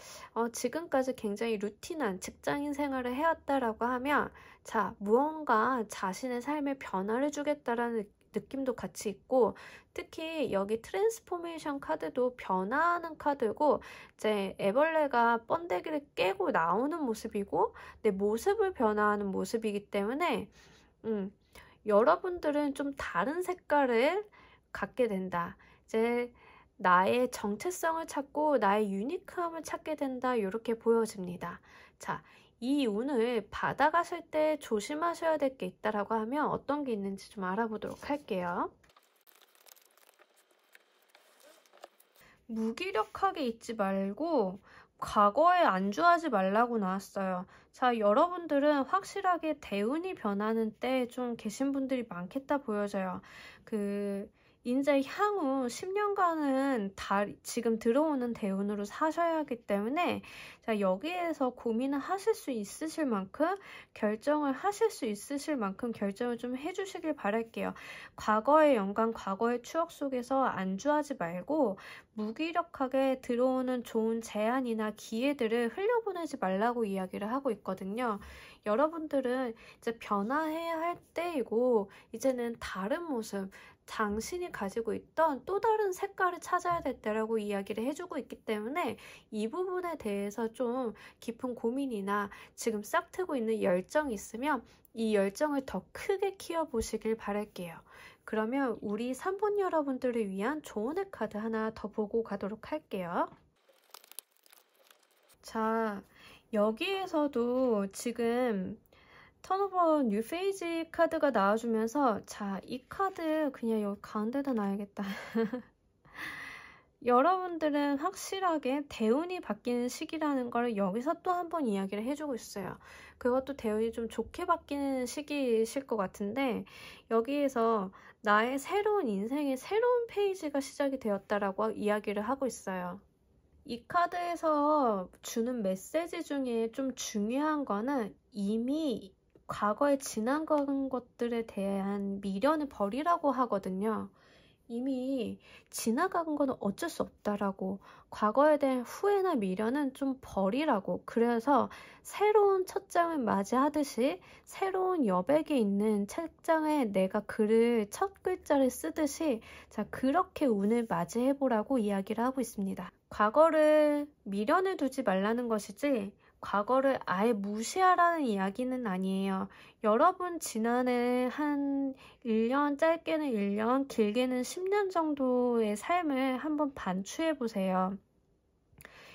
지금까지 굉장히 루틴한 직장인 생활을 해왔다라고 하면, 자, 무언가 자신의 삶에 변화를 주겠다라는 느낌도 같이 있고, 특히 여기 트랜스포메이션 카드도 변화하는 카드고, 이제 애벌레가 번데기를 깨고 나오는 모습이고 내 모습을 변화하는 모습이기 때문에 여러분들은 좀 다른 색깔을 갖게 된다. 이제 나의 정체성을 찾고 나의 유니크함을 찾게 된다, 이렇게 보여집니다. 자, 이 운을 받아가실 때 조심하셔야 될 게 있다라고 하면 어떤 게 있는지 좀 알아보도록 할게요. 무기력하게 있지 말고 과거에 안주하지 말라고 나왔어요. 자, 여러분들은 확실하게 대운이 변하는 때 좀 계신 분들이 많겠다 보여져요. 이제 향후 10년간은 지금 들어오는 대운으로 사셔야 하기 때문에, 자, 여기에서 고민을 하실 수 있으실 만큼, 결정을 하실 수 있으실 만큼 결정을 좀 해주시길 바랄게요. 과거의 영광, 과거의 추억 속에서 안주하지 말고 무기력하게 들어오는 좋은 제안이나 기회들을 흘려보내지 말라고 이야기를 하고 있거든요. 여러분들은 이제 변화해야 할 때이고, 이제는 다른 모습, 당신이 가지고 있던 또 다른 색깔을 찾아야 될 때라고 이야기를 해주고 있기 때문에, 이 부분에 대해서 좀 깊은 고민이나 지금 싹트고 있는 열정이 있으면 이 열정을 더 크게 키워보시길 바랄게요. 그러면 우리 3번 여러분들을 위한 조언의 카드 하나 더 보고 가도록 할게요. 자, 여기에서도 지금 턴오버 뉴 페이지 카드가 나와주면서, 자, 이 카드 그냥 여기 가운데다 놔야겠다. 여러분들은 확실하게 대운이 바뀌는 시기라는 걸 여기서 또 한 번 이야기를 해주고 있어요. 그것도 대운이 좀 좋게 바뀌는 시기이실 것 같은데, 여기에서 나의 새로운 인생의 새로운 페이지가 시작이 되었다라고 이야기를 하고 있어요. 이 카드에서 주는 메시지 중에 좀 중요한 거는, 이미 과거에 지나간 것들에 대한 미련을 버리라고 하거든요. 이미 지나간 거는 어쩔 수 없다라고, 과거에 대한 후회나 미련은 좀 버리라고. 그래서 새로운 첫 장을 맞이하듯이 새로운 여백에 있는 책장에 내가 글을 첫 글자를 쓰듯이, 자, 그렇게 운을 맞이해보라고 이야기를 하고 있습니다. 과거를 미련을 두지 말라는 것이지 과거를 아예 무시하라는 이야기는 아니에요. 여러분 지난해 한 1년, 짧게는 1년, 길게는 10년 정도의 삶을 한번 반추해보세요.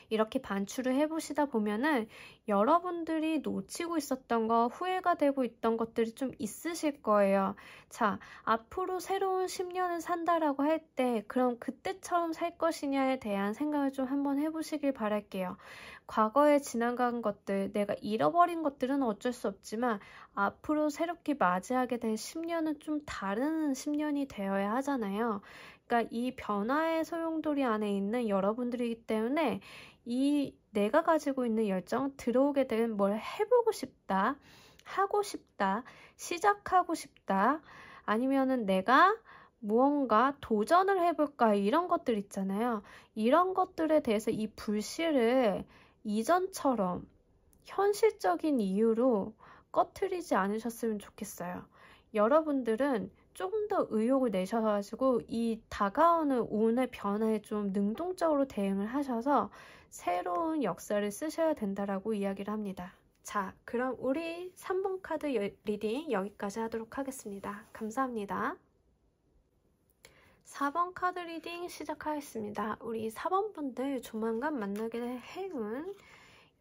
이렇게 반추를 해보시다 보면은 여러분들이 놓치고 있었던 거, 후회가 되고 있던 것들이 좀 있으실 거예요. 자, 앞으로 새로운 10년을 산다라고 할 때 그럼 그때처럼 살 것이냐에 대한 생각을 좀 한번 해보시길 바랄게요. 과거에 지나간 것들, 내가 잃어버린 것들은 어쩔 수 없지만 앞으로 새롭게 맞이하게 될 10년은 좀 다른 10년이 되어야 하잖아요. 그러니까 이 변화의 소용돌이 안에 있는 여러분들이기 때문에 이 내가 가지고 있는 열정, 들어오게 되면 뭘 해보고 싶다, 하고 싶다, 시작하고 싶다, 아니면은 내가 무언가 도전을 해볼까, 이런 것들 있잖아요. 이런 것들에 대해서 이 불씨를 이전처럼 현실적인 이유로 꺼트리지 않으셨으면 좋겠어요. 여러분들은 조금 더 의욕을 내셔가지고 이 다가오는 운의 변화에 좀 능동적으로 대응을 하셔서 새로운 역사를 쓰셔야 된다라고 이야기를 합니다. 자, 그럼 우리 3번 카드 리딩 여기까지 하도록 하겠습니다. 감사합니다. 4번 카드 리딩 시작하겠습니다. 우리 4번 분들 조만간 만나게 될 행운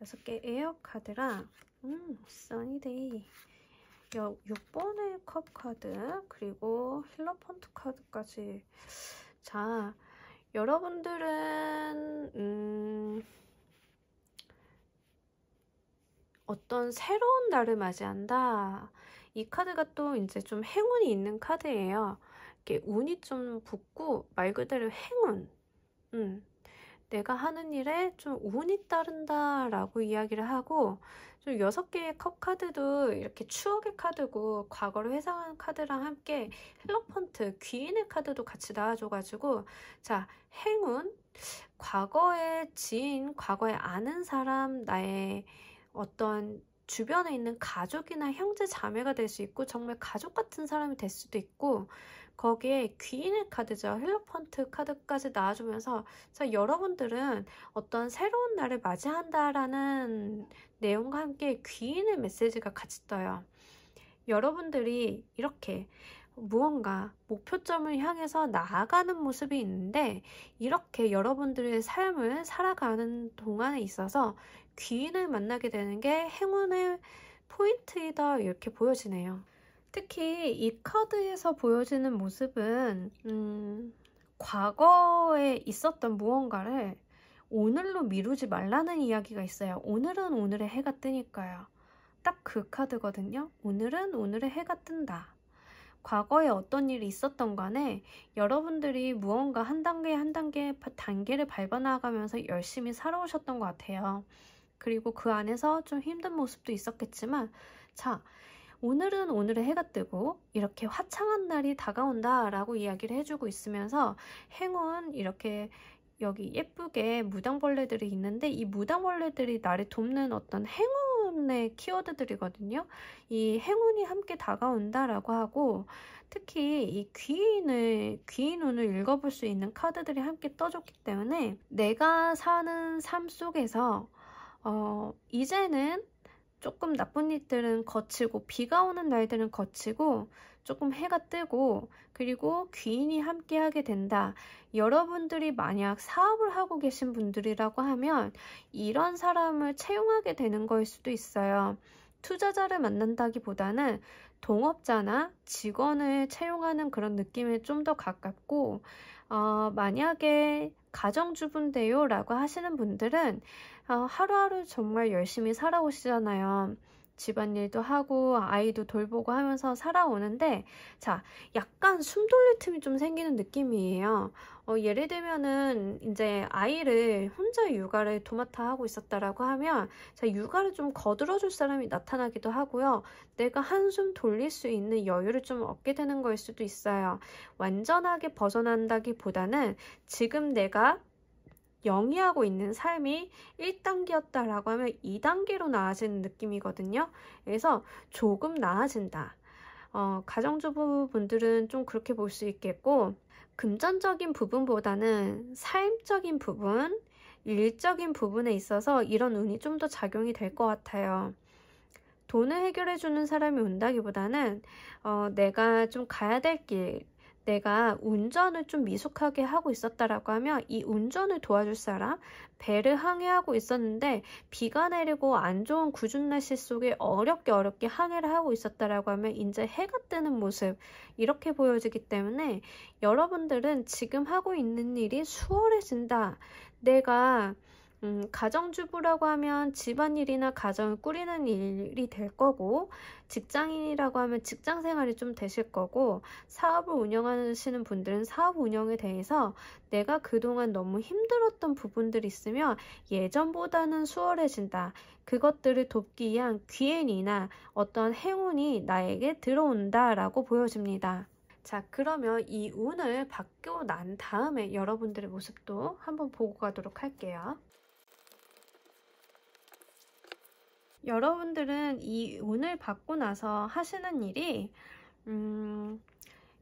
6개 에어 카드랑 써니데이 6번의 컵 카드, 그리고 힐러펀트 카드까지. 자, 여러분들은 어떤 새로운 날을 맞이한다. 이 카드가 또 이제 좀 행운이 있는 카드예요. 이렇게 운이 좀 붙고 말 그대로 행운. 내가 하는 일에 좀 운이 따른다 라고 이야기를 하고, 좀 6개의 컵 카드도 이렇게 추억의 카드고 과거를 회상하는 카드랑 함께 힐러펀트, 귀인의 카드도 같이 나와줘가지고, 자, 행운, 과거의 지인, 과거에 아는 사람, 나의 어떤 주변에 있는 가족이나 형제 자매가 될 수 있고 정말 가족 같은 사람이 될 수도 있고, 거기에 귀인의 카드죠. 힐러펀트 카드까지 나와주면서, 자, 여러분들은 어떤 새로운 날을 맞이한다라는 내용과 함께 귀인의 메시지가 같이 떠요. 여러분들이 이렇게 무언가 목표점을 향해서 나아가는 모습이 있는데, 이렇게 여러분들의 삶을 살아가는 동안에 있어서 귀인을 만나게 되는 게 행운의 포인트이다, 이렇게 보여지네요. 특히 이 카드에서 보여지는 모습은 과거에 있었던 무언가를 오늘로 미루지 말라는 이야기가 있어요. 오늘은 오늘의 해가 뜨니까요. 딱 그 카드거든요. 오늘은 오늘의 해가 뜬다. 과거에 어떤 일이 있었던 간에 여러분들이 무언가 한 단계 한 단계를 밟아나가면서 열심히 살아오셨던 것 같아요. 그리고 그 안에서 좀 힘든 모습도 있었겠지만, 자, 오늘은 오늘의 해가 뜨고 이렇게 화창한 날이 다가온다 라고 이야기를 해주고 있으면서, 행운, 이렇게 여기 예쁘게 무당벌레들이 있는데 이 무당벌레들이 나를 돕는 어떤 행운의 키워드들이거든요. 이 행운이 함께 다가온다 라고 하고, 특히 이 귀인 운을 읽어볼 수 있는 카드들이 함께 떠줬기 때문에 내가 사는 삶 속에서 이제는 조금 나쁜 일들은 거치고, 비가 오는 날들은 거치고 조금 해가 뜨고, 그리고 귀인이 함께 하게 된다. 여러분들이 만약 사업을 하고 계신 분들이라고 하면 이런 사람을 채용하게 되는 거일 수도 있어요. 투자자를 만난다기보다는 동업자나 직원을 채용하는 그런 느낌에 좀 더 가깝고, 만약에 가정주부인데요 라고 하시는 분들은 하루하루 정말 열심히 살아오시잖아요. 집안일도 하고 아이도 돌보고 하면서 살아오는데, 자, 약간 숨 돌릴 틈이 좀 생기는 느낌이에요. 예를 들면은 이제 아이를 혼자 육아를 도맡아 하고 있었다라고 하면, 자, 육아를 좀 거들어줄 사람이 나타나기도 하고요. 내가 한숨 돌릴 수 있는 여유를 좀 얻게 되는 거일 수도 있어요. 완전하게 벗어난다기보다는 지금 내가 영위하고 있는 삶이 1단계였다라고 하면 2단계로 나아지는 느낌이거든요. 그래서 조금 나아진다. 가정주부분들은 좀 그렇게 볼 수 있겠고, 금전적인 부분보다는 삶적인 부분, 일적인 부분에 있어서 이런 운이 좀 더 작용이 될 것 같아요. 돈을 해결해주는 사람이 온다기보다는 내가 좀 가야 될 길, 내가 운전을 좀 미숙하게 하고 있었다라고 하면 이 운전을 도와줄 사람, 배를 항해하고 있었는데 비가 내리고 안 좋은 궂은 날씨 속에 어렵게 항해를 하고 있었다라고 하면 이제 해가 뜨는 모습, 이렇게 보여지기 때문에 여러분들은 지금 하고 있는 일이 수월해진다. 내가 가정주부라고 하면 집안일이나 가정을 꾸리는 일이 될 거고, 직장인이라고 하면 직장 생활이 좀 되실 거고, 사업을 운영하시는 분들은 사업 운영에 대해서 내가 그동안 너무 힘들었던 부분들이 있으면 예전보다는 수월해진다. 그것들을 돕기 위한 기회나 어떤 행운이 나에게 들어온다라고 보여집니다. 자, 그러면 이 운을 받고 난 다음에 여러분들의 모습도 한번 보고 가도록 할게요. 여러분들은 이 운을 받고 나서 하시는 일이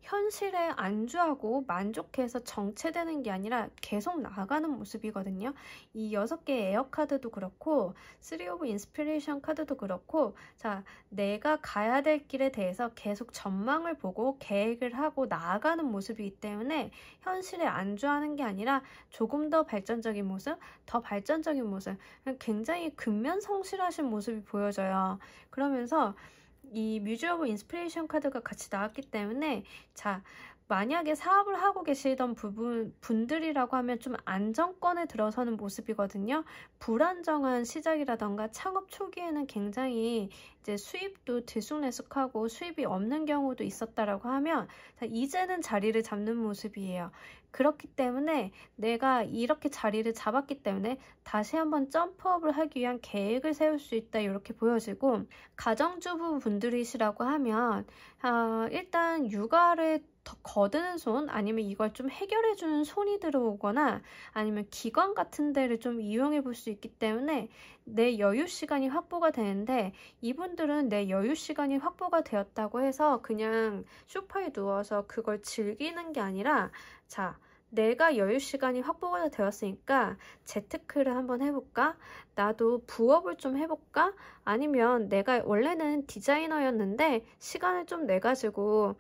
현실에 안주하고 만족해서 정체되는 게 아니라 계속 나아가는 모습이거든요. 이 6개의 에어 카드도 그렇고 3 오브 인스피레이션 카드도 그렇고, 자, 내가 가야 될 길에 대해서 계속 전망을 보고 계획을 하고 나아가는 모습이기 때문에 현실에 안주하는 게 아니라 조금 더 발전적인 모습, 더 발전적인 모습, 굉장히 근면성실하신 모습이 보여져요. 그러면서 이 뮤즈 오브 인스피레이션 카드가 같이 나왔기 때문에, 자, 만약에 사업을 하고 계시던 분들이라고 하면 좀 안정권에 들어서는 모습이거든요. 불안정한 시작이라던가 창업 초기에는 굉장히 이제 수입도 들쑥날쑥하고 수입이 없는 경우도 있었다라고 하면, 자, 이제는 자리를 잡는 모습이에요. 그렇기 때문에 내가 이렇게 자리를 잡았기 때문에 다시 한번 점프업을 하기 위한 계획을 세울 수 있다, 이렇게 보여지고, 가정주부 분들이시라고 하면 일단 육아를 더 거드는 손, 아니면 이걸 좀 해결해주는 손이 들어오거나 아니면 기관 같은 데를 좀 이용해 볼 수 있기 때문에 내 여유 시간이 확보가 되는데, 이분들은 내 여유 시간이 확보가 되었다고 해서 그냥 소파에 누워서 그걸 즐기는 게 아니라, 자, 내가 여유 시간이 확보가 되었으니까 재테크를 한번 해볼까? 나도 부업을 좀 해볼까? 아니면 내가 원래는 디자이너였는데 시간을 좀 내가지고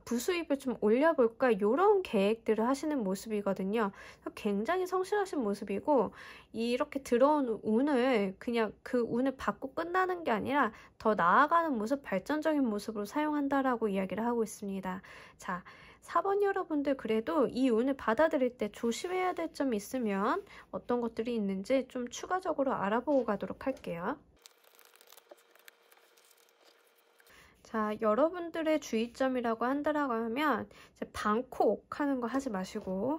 부수입을 좀 올려볼까? 이런 계획들을 하시는 모습이거든요. 굉장히 성실하신 모습이고, 이렇게 들어온 운을 그냥 그 운을 받고 끝나는 게 아니라 더 나아가는 모습, 발전적인 모습으로 사용한다라고 이야기를 하고 있습니다. 자, 4번 여러분들, 그래도 이 운을 받아들일 때 조심해야 될 점이 있으면 어떤 것들이 있는지 좀 추가적으로 알아보고 가도록 할게요. 자, 여러분들의 주의점이라고 한다라고 하면 방콕 하는 거 하지 마시고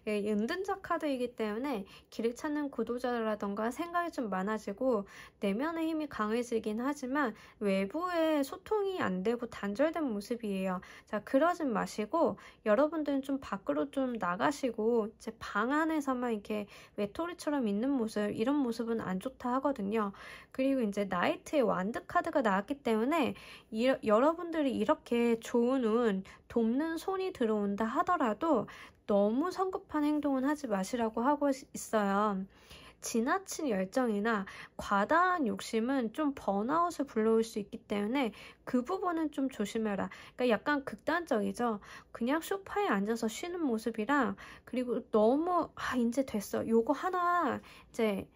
은둔자 카드이기 때문에 길을 찾는 구도자라던가 생각이 좀 많아지고 내면의 힘이 강해지긴 하지만 외부에 소통이 안 되고 단절된 모습이에요. 자, 그러진 마시고 여러분들은 좀 밖으로 좀 나가시고 이제 방 안에서만 이렇게 외톨이처럼 있는 모습, 이런 모습은 안 좋다 하거든요. 그리고 이제 나이트의 완드 카드가 나왔기 때문에 여러분들이 이렇게 좋은 운, 돕는 손이 들어온다 하더라도 너무 성급한 행동은 하지 마시라고 하고 있어요. 지나친 열정이나 과다한 욕심은 좀 번아웃을 불러올 수 있기 때문에 그 부분은 좀 조심해라. 그러니까 약간 극단적이죠. 그냥 소파에 앉아서 쉬는 모습이랑, 그리고 너무 이제 됐어, 요거 하나 이제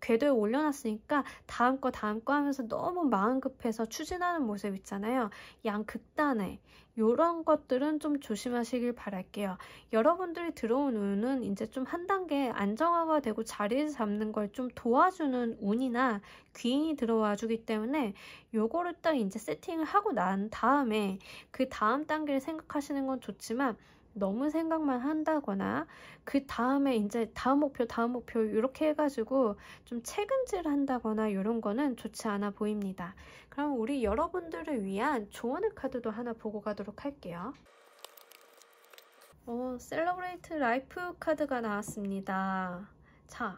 궤도에 올려놨으니까 다음 거 하면서 너무 마음 급해서 추진하는 모습 있잖아요. 양극단에 요런 것들은 좀 조심하시길 바랄게요. 여러분들이 들어온 운은 이제 좀 한 단계 안정화가 되고 자리를 잡는 걸 좀 도와주는 운이나 귀인이 들어와 주기 때문에 요거를 딱 이제 세팅을 하고 난 다음에 그 다음 단계를 생각하시는 건 좋지만 너무 생각만 한다거나 그 다음에 이제 다음 목표 이렇게 해가지고 좀 체근질 한다거나 이런 거는 좋지 않아 보입니다. 그럼 우리 여러분들을 위한 조언의 카드도 하나 보고 가도록 할게요. 셀러브레이트 라이프 카드가 나왔습니다. 자,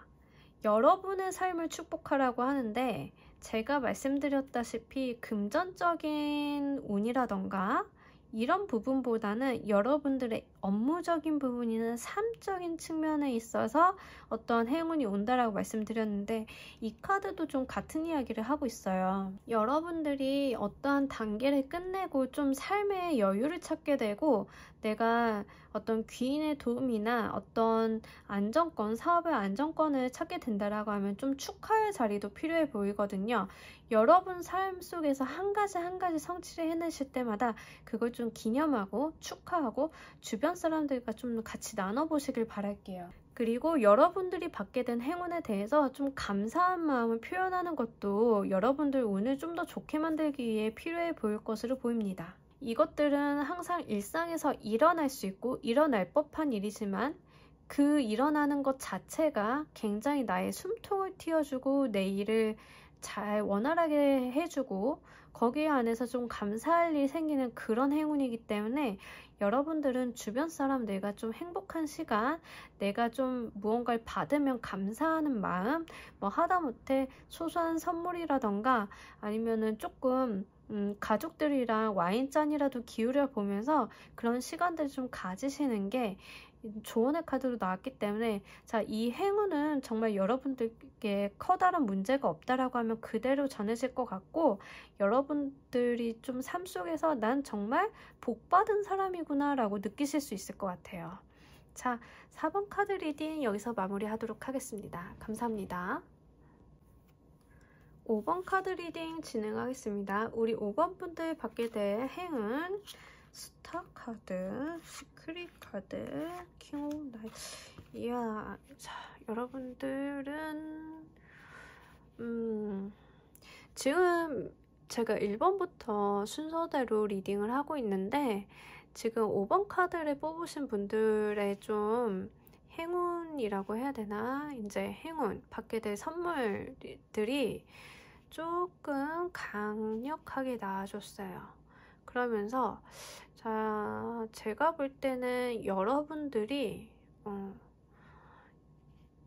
여러분의 삶을 축복하라고 하는데 제가 말씀드렸다시피 금전적인 운이라던가 이런 부분보다는 여러분들의 업무적인 부분이나 삶적인 측면에 있어서 어떤 행운이 온다라고 말씀드렸는데 이 카드도 좀 같은 이야기를 하고 있어요. 여러분들이 어떠한 단계를 끝내고 좀 삶의 여유를 찾게 되고 내가 어떤 귀인의 도움이나 어떤 안정권, 사업의 안정권을 찾게 된다라고 하면 좀 축하의 자리도 필요해 보이거든요. 여러분 삶 속에서 한 가지 성취를 해내실 때마다 그걸 좀 기념하고 축하하고 주변 사람들과 좀 같이 나눠보시길 바랄게요. 그리고 여러분들이 받게 된 행운에 대해서 좀 감사한 마음을 표현하는 것도 여러분들 운을 좀 더 좋게 만들기 위해 필요해 보일 것으로 보입니다. 이것들은 항상 일상에서 일어날 수 있고 일어날 법한 일이지만 그 일어나는 것 자체가 굉장히 나의 숨통을 틔워주고 내 일을 잘 원활하게 해주고 거기에 안에서 좀 감사할 일이 생기는 그런 행운이기 때문에 여러분들은 주변 사람들과 좀 행복한 시간, 내가 좀 무언가를 받으면 감사하는 마음, 뭐 하다못해 소소한 선물이라던가 아니면은 조금 가족들이랑 와인잔이라도 기울여 보면서 그런 시간들을 좀 가지시는 게 조언의 카드로 나왔기 때문에 자, 이 행운은 정말 여러분들께 커다란 문제가 없다라고 하면 그대로 전해질 것 같고 여러분들이 좀 삶 속에서 난 정말 복받은 사람이구나 라고 느끼실 수 있을 것 같아요. 자, 4번 카드 리딩 여기서 마무리하도록 하겠습니다. 감사합니다. 5번 카드 리딩 진행하겠습니다. 우리 5번 분들 받게 될 행운 스타 카드, 시크릿 카드, 킹 오브 나이트. 이야, 자, 여러분들은 지금 제가 1번부터 순서대로 리딩을 하고 있는데 지금 5번 카드를 뽑으신 분들의 좀 행운이라고 해야 되나? 이제 행운, 받게 될 선물들이 조금 강력하게 나와줬어요. 그러면서 자, 제가 볼 때는 여러분들이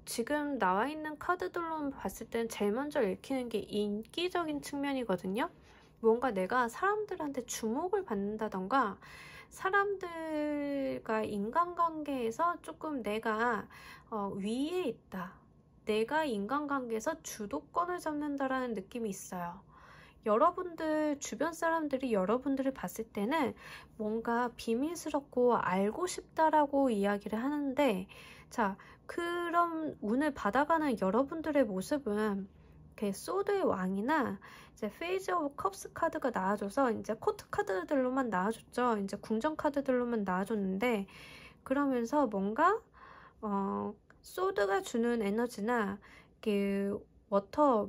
지금 나와 있는 카드들로 봤을 땐 제일 먼저 읽히는 게 인기적인 측면이거든요. 뭔가 내가 사람들한테 주목을 받는다던가 사람들과 인간관계에서 조금 내가 위에 있다. 내가 인간관계에서 주도권을 잡는다라는 느낌이 있어요. 여러분들 주변 사람들이 여러분들을 봤을 때는 뭔가 비밀스럽고 알고 싶다라고 이야기를 하는데 자, 그런 운을 받아가는 여러분들의 모습은 소드의 왕이나 이제 페이지 오브 컵스 카드가 나와줘서 이제 코트 카드들로만 나와줬죠. 이제 궁전 카드들로만 나와줬는데 그러면서 뭔가 소드가 주는 에너지나 그 워터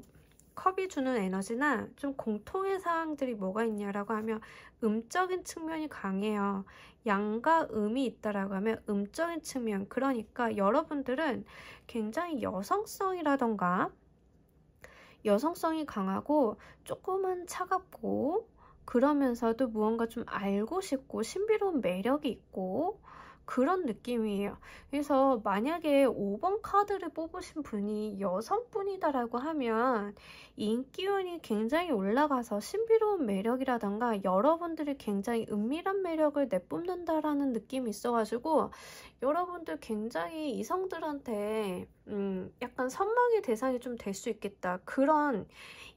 컵이 주는 에너지나 좀 공통의 사항들이 뭐가 있냐라고 하면 음적인 측면이 강해요. 양과 음이 있다라고 하면 음적인 측면, 그러니까 여러분들은 굉장히 여성성이라던가 여성성이 강하고 조금은 차갑고 그러면서도 무언가 좀 알고 싶고 신비로운 매력이 있고 그런 느낌이에요. 그래서 만약에 5번 카드를 뽑으신 분이 여성분이다라고 하면 인기운이 굉장히 올라가서 신비로운 매력이라던가 여러분들이 굉장히 은밀한 매력을 내뿜는다라는 느낌이 있어가지고 여러분들 굉장히 이성들한테 약간 선망의 대상이 좀 될 수 있겠다. 그런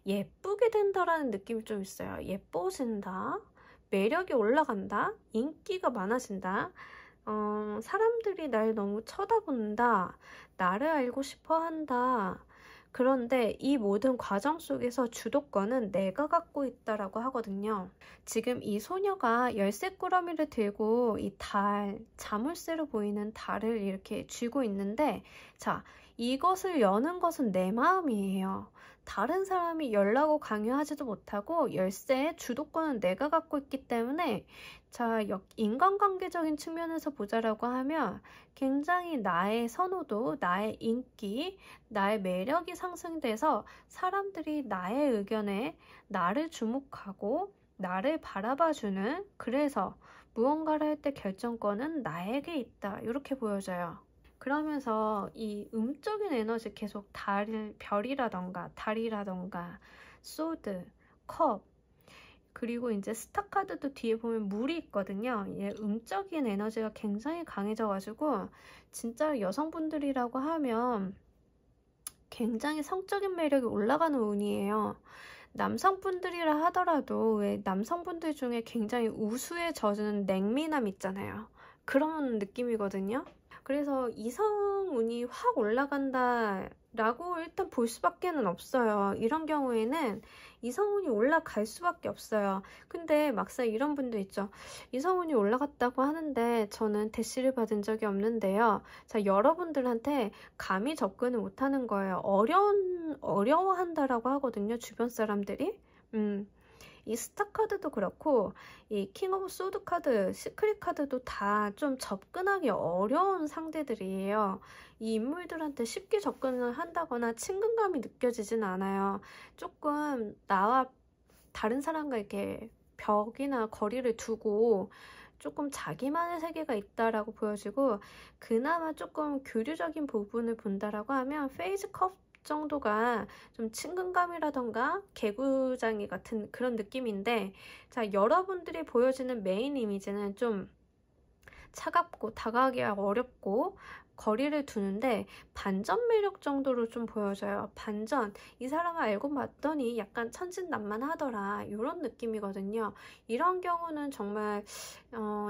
예쁘게 된다라는 느낌이 좀 있어요. 예뻐진다. 매력이 올라간다. 인기가 많아진다. 사람들이 날 너무 쳐다본다. 나를 알고 싶어 한다. 그런데 이 모든 과정 속에서 주도권은 내가 갖고 있다라고 하거든요. 지금 이 소녀가 열쇠꾸러미를 들고 이 자물쇠로 보이는 달을 이렇게 쥐고 있는데, 자, 이것을 여는 것은 내 마음이에요. 다른 사람이 열라고 강요하지도 못하고 열쇠의 주도권은 내가 갖고 있기 때문에, 자, 인간관계적인 측면에서 보자라고 하면 굉장히 나의 선호도, 나의 인기, 나의 매력이 상승돼서 사람들이 나의 의견에 나를 주목하고 나를 바라봐주는, 그래서 무언가를 할 때 결정권은 나에게 있다, 이렇게 보여져요. 그러면서 이 음적인 에너지 계속 별이라던가 달이라던가 소드, 컵, 그리고 이제 스타카드도 뒤에 보면 물이 있거든요. 얘 음적인 에너지가 굉장히 강해져가지고 진짜 여성분들이라고 하면 굉장히 성적인 매력이 올라가는 운이에요. 남성분들이라 하더라도 왜 남성분들 중에 굉장히 우수에 젖은 냉미남 있잖아요. 그런 느낌이거든요. 그래서 이성운이 확 올라간다 라고 일단 볼 수밖에는 없어요. 이런 경우에는 이성운이 올라갈 수밖에 없어요. 근데 막상 이런 분도 있죠. 이성운이 올라갔다고 하는데 저는 대시를 받은 적이 없는데요. 자, 여러분들한테 감히 접근을 못하는 거예요. 어려워한다라고 하거든요, 주변 사람들이. 이 스타 카드도 그렇고 이 킹 오브 소드 카드, 시크릿 카드도 다 좀 접근하기 어려운 상대들이에요. 이 인물들한테 쉽게 접근을 한다거나 친근감이 느껴지진 않아요. 조금 나와 다른 사람과 이렇게 벽이나 거리를 두고 조금 자기만의 세계가 있다라고 보여지고, 그나마 조금 교류적인 부분을 본다라고 하면 페이즈 컵 정도가 좀 친근감이라던가 개구장이 같은 그런 느낌인데, 자, 여러분들이 보여지는 메인 이미지는 좀 차갑고 다가가기가 어렵고 거리를 두는데 반전 매력 정도로 좀 보여져요. 반전, 이 사람을 알고 봤더니 약간 천진난만하더라, 이런 느낌이거든요. 이런 경우는 정말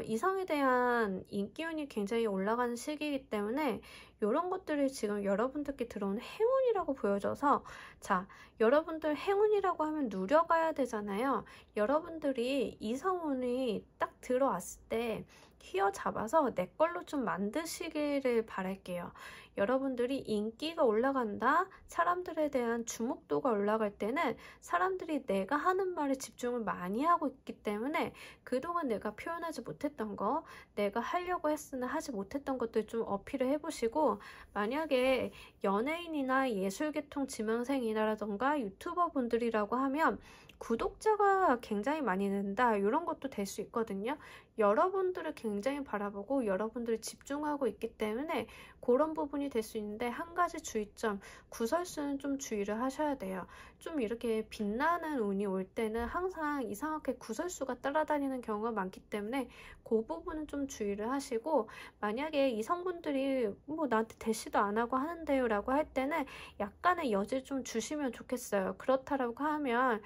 이성에 대한 인기운이 굉장히 올라가는 시기이기 때문에 이런 것들이 지금 여러분들께 들어온 행운이라고 보여져서, 자, 여러분들 행운이라고 하면 누려가야 되잖아요. 여러분들이 이성운이 딱 들어왔을 때 휘어잡아서 내 걸로 좀 만드시기를 바랄게요. 여러분들이 인기가 올라간다, 사람들에 대한 주목도가 올라갈 때는 사람들이 내가 하는 말에 집중을 많이 하고 있기 때문에 그동안 내가 표현하지 못했던 거, 내가 하려고 했으나 하지 못했던 것들 좀 어필을 해보시고, 만약에 연예인이나 예술계통 지망생이라던가 유튜버 분들이라고 하면 구독자가 굉장히 많이 는다, 이런 것도 될 수 있거든요. 여러분들을 굉장히 바라보고 여러분들을 집중하고 있기 때문에 그런 부분이 될 수 있는데, 한 가지 주의점, 구설수는 좀 주의를 하셔야 돼요. 좀 이렇게 빛나는 운이 올 때는 항상 이상하게 구설수가 따라다니는 경우가 많기 때문에 그 부분은 좀 주의를 하시고, 만약에 이성분들이 뭐 나한테 대시도 안 하고 하는데요 라고 할 때는 약간의 여지를 좀 주시면 좋겠어요. 그렇다라고 하면,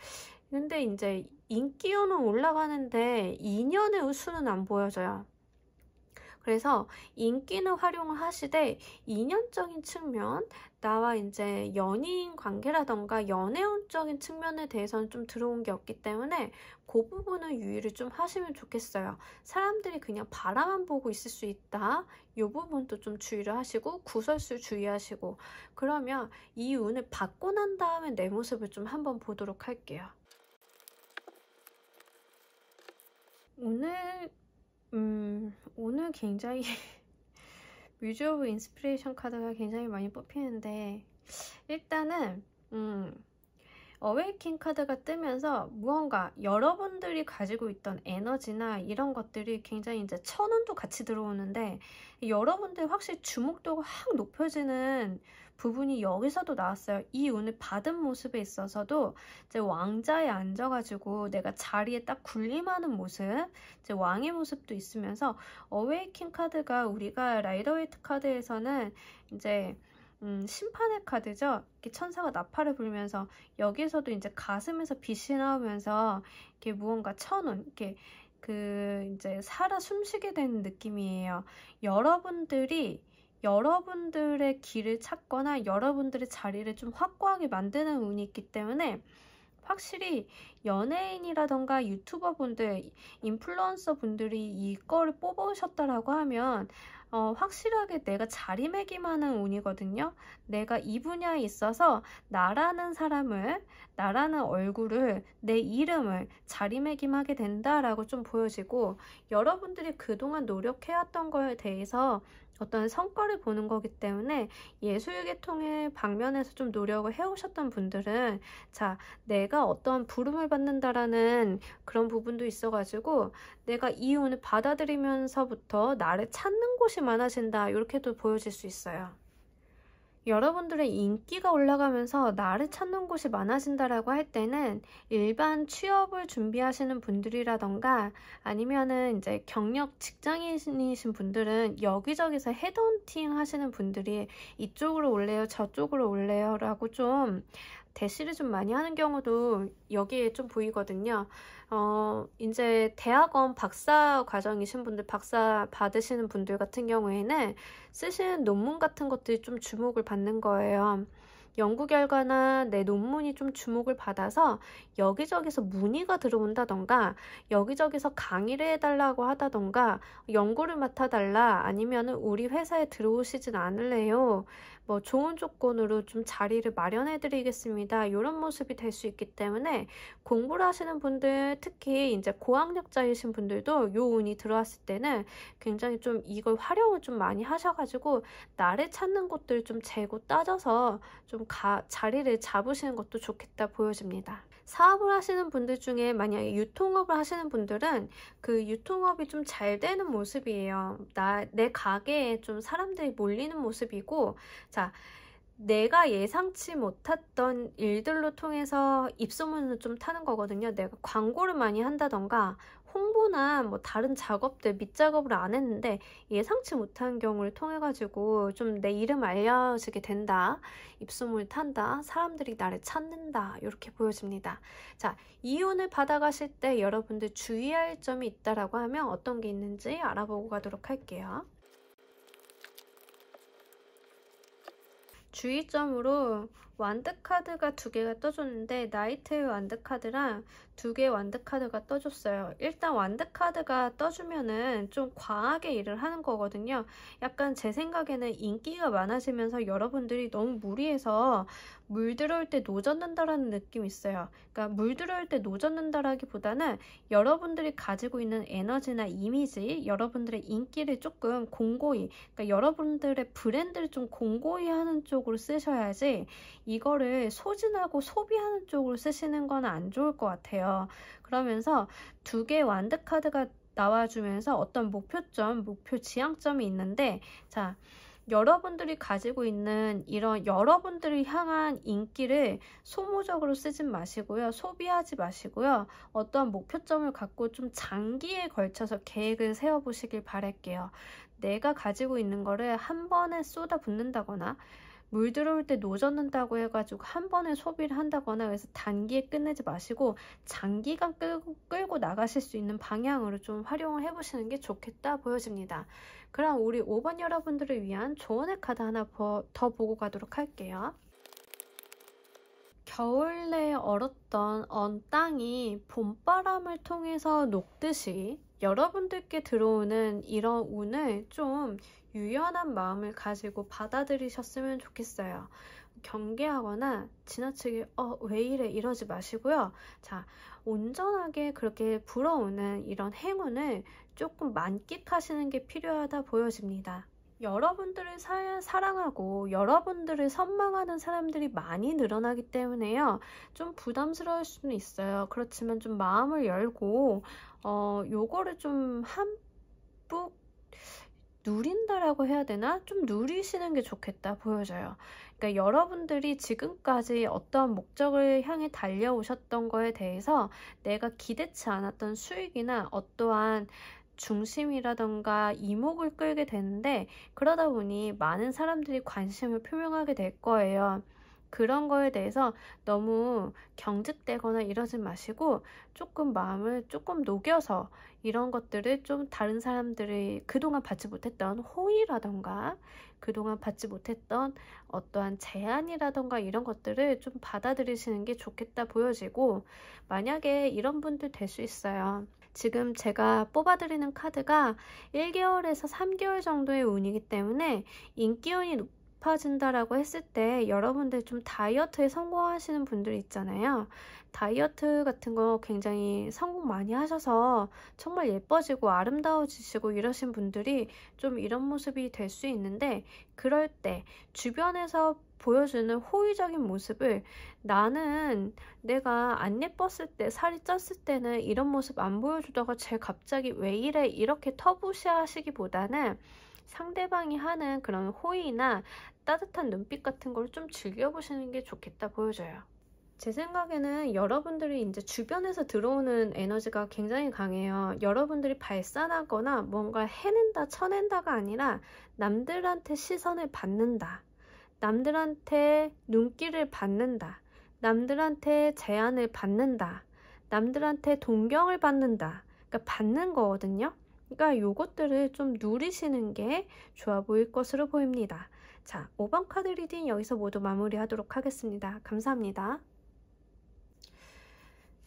근데 이제 인기요는 올라가는데 인연의 수는 안 보여져요. 그래서 인기는 활용을 하시되 인연적인 측면, 나와 이제 연인 관계라던가 연애운적인 측면에 대해서는 좀 들어온 게 없기 때문에 그 부분은 유의를 좀 하시면 좋겠어요. 사람들이 그냥 바라만 보고 있을 수 있다, 이 부분도 좀 주의를 하시고 구설수 주의하시고, 그러면 이 운을 받고 난 다음에 내 모습을 좀 한번 보도록 할게요. 오늘 굉장히 뮤즈 오브 인스피레이션 카드가 굉장히 많이 뽑히는데, 일단은 어웨이킹 카드가 뜨면서 무언가 여러분들이 가지고 있던 에너지나 이런 것들이 굉장히 이제 천운도 같이 들어오는데, 여러분들 확실히 주목도가 확 높여지는 부분이 여기서도 나왔어요. 이 운을 받은 모습에 있어서도 이제 왕자에 앉아가지고 내가 자리에 딱 군림하는 모습, 이제 왕의 모습도 있으면서, 어웨이킹 카드가 우리가 라이더웨이트 카드에서는 이제 심판의 카드죠. 이렇게 천사가 나팔을 불면서 여기서도 이제 가슴에서 빛이 나오면서 이렇게 무언가 천운, 이렇게 이제 살아 숨쉬게 되는 느낌이에요. 여러분들이 여러분들의 길을 찾거나 여러분들의 자리를 좀 확고하게 만드는 운이 있기 때문에 확실히 연예인이라던가 유튜버 분들, 인플루언서 분들이 이거를 뽑으셨다라고 하면 확실하게 내가 자리매김하는 운이거든요. 내가 이 분야에 있어서 나라는 사람을, 나라는 얼굴을, 내 이름을 자리매김하게 된다라고 좀 보여지고, 여러분들이 그동안 노력해왔던 거에 대해서 어떤 성과를 보는 거기 때문에 예술계통의 방면에서 좀 노력을 해오셨던 분들은 자, 내가 어떠한 부름을 받는다라는 그런 부분도 있어가지고 내가 이 운을 받아들이면서부터 나를 찾는 곳이 많아진다, 이렇게도 보여질 수 있어요. 여러분들의 인기가 올라가면서 나를 찾는 곳이 많아진다라고 할 때는 일반 취업을 준비하시는 분들이라던가 아니면은 이제 경력 직장인이신 분들은 여기저기서 헤드헌팅 하시는 분들이 이쪽으로 올래요, 저쪽으로 올래요 라고 좀 대시를 좀 많이 하는 경우도 여기에 좀 보이거든요. 이제 대학원 박사 과정이신 분들, 박사 받으시는 분들 같은 경우에는 쓰시는 논문 같은 것들이 좀 주목을 받는 거예요. 연구 결과나 내 논문이 좀 주목을 받아서 여기저기서 문의가 들어온다던가 여기저기서 강의를 해달라고 하다던가 연구를 맡아달라, 아니면 우리 회사에 들어오시진 않을래요, 뭐 좋은 조건으로 좀 자리를 마련해 드리겠습니다, 이런 모습이 될 수 있기 때문에 공부를 하시는 분들, 특히 이제 고학력자이신 분들도 요 운이 들어왔을 때는 굉장히 좀 이걸 활용을 좀 많이 하셔가지고 나를 찾는 곳들 좀 재고 따져서 좀 자리를 잡으시는 것도 좋겠다 보여집니다. 사업을 하시는 분들 중에 만약에 유통업을 하시는 분들은 그 유통업이 좀 잘 되는 모습이에요. 내 가게에 좀 사람들이 몰리는 모습이고, 자, 내가 예상치 못했던 일들로 통해서 입소문을 좀 타는 거거든요. 내가 광고를 많이 한다던가 홍보나 뭐 다른 작업들, 밑작업을 안 했는데 예상치 못한 경우를 통해 가지고 좀 내 이름 알려지게 된다, 입소문을 탄다, 사람들이 나를 찾는다, 이렇게 보여집니다. 자, 이 운을 받아가실 때 여러분들 주의할 점이 있다라고 하면 어떤 게 있는지 알아보고 가도록 할게요. 주의점으로 완드카드가 2개가 떠줬는데 나이트 완드카드랑 2개의 완드카드가 떠줬어요. 일단 완드카드가 떠주면은 좀 과하게 일을 하는 거거든요. 약간 제 생각에는 인기가 많아지면서 여러분들이 너무 무리해서 물 들어올 때 노젓는다라는 느낌이 있어요. 그러니까 물 들어올 때 노젓는다라기보다는 여러분들이 가지고 있는 에너지나 이미지, 여러분들의 인기를 조금 공고히, 그러니까 여러분들의 브랜드를 좀 공고히 하는 쪽으로 쓰셔야지 이거를 소진하고 소비하는 쪽으로 쓰시는 건 안 좋을 것 같아요. 그러면서 2개의 완드카드가 나와주면서 어떤 목표점, 목표 지향점이 있는데, 자, 여러분들이 가지고 있는 이런 여러분들을 향한 인기를 소모적으로 쓰진 마시고요. 소비하지 마시고요. 어떠한 목표점을 갖고 좀 장기에 걸쳐서 계획을 세워보시길 바랄게요. 내가 가지고 있는 거를 한 번에 쏟아붓는다거나 물 들어올 때 노젓는다고 해가지고 한 번에 소비를 한다거나 그래서 단기에 끝내지 마시고 장기간 끌고 나가실 수 있는 방향으로 좀 활용을 해보시는 게 좋겠다 보여집니다. 그럼 우리 5번 여러분들을 위한 조언의 카드 하나 더 보고 가도록 할게요. 겨울 내에 얼었던 언 땅이 봄바람을 통해서 녹듯이 여러분들께 들어오는 이런 운을 좀 유연한 마음을 가지고 받아들이셨으면 좋겠어요. 경계하거나 지나치게 왜 이래 이러지 마시고요. 자, 온전하게 그렇게 불어오는 이런 행운을 조금 만끽하시는 게 필요하다 보여집니다. 여러분들을 사랑하고 여러분들을 선망하는 사람들이 많이 늘어나기 때문에요. 좀 부담스러울 수는 있어요. 그렇지만 좀 마음을 열고 요거를 좀 한뿍 누린다라고 해야 되나? 좀 누리시는 게 좋겠다 보여져요. 그러니까 여러분들이 지금까지 어떠한 목적을 향해 달려오셨던 거에 대해서 내가 기대치 않았던 수익이나 어떠한 중심이라던가 이목을 끌게 되는데, 그러다 보니 많은 사람들이 관심을 표명하게 될 거예요. 그런 거에 대해서 너무 경직되거나 이러지 마시고 조금 마음을 조금 녹여서 이런 것들을 좀 다른 사람들이 그동안 받지 못했던 호의라던가 그동안 받지 못했던 어떠한 제안이라던가 이런 것들을 좀 받아들이시는 게 좋겠다 보여지고, 만약에 이런 분들 될 수 있어요. 지금 제가 뽑아드리는 카드가 1개월에서 3개월 정도의 운이기 때문에 인기운이 높아진다라고 했을 때 여러분들 좀 다이어트에 성공하시는 분들 있잖아요. 다이어트 같은 거 굉장히 성공 많이 하셔서 정말 예뻐지고 아름다워지시고 이러신 분들이 좀 이런 모습이 될 수 있는데, 그럴 때 주변에서 보여주는 호의적인 모습을 나는 내가 안 예뻤을 때 살이 쪘을 때는 이런 모습 안 보여주다가 쟤 갑자기 왜 이래 이렇게 터부시하시기보다는 상대방이 하는 그런 호의나 따뜻한 눈빛 같은 걸 좀 즐겨보시는 게 좋겠다 보여져요. 제 생각에는 여러분들이 이제 주변에서 들어오는 에너지가 굉장히 강해요. 여러분들이 발산하거나 뭔가 해낸다, 쳐낸다가 아니라 남들한테 시선을 받는다. 남들한테 눈길을 받는다. 남들한테 제안을 받는다. 남들한테 동경을 받는다. 그러니까 받는 거거든요. 그러니까 요것들을 좀 누리시는 게 좋아 보일 것으로 보입니다. 자, 5번 카드 리딩 여기서 모두 마무리하도록 하겠습니다. 감사합니다.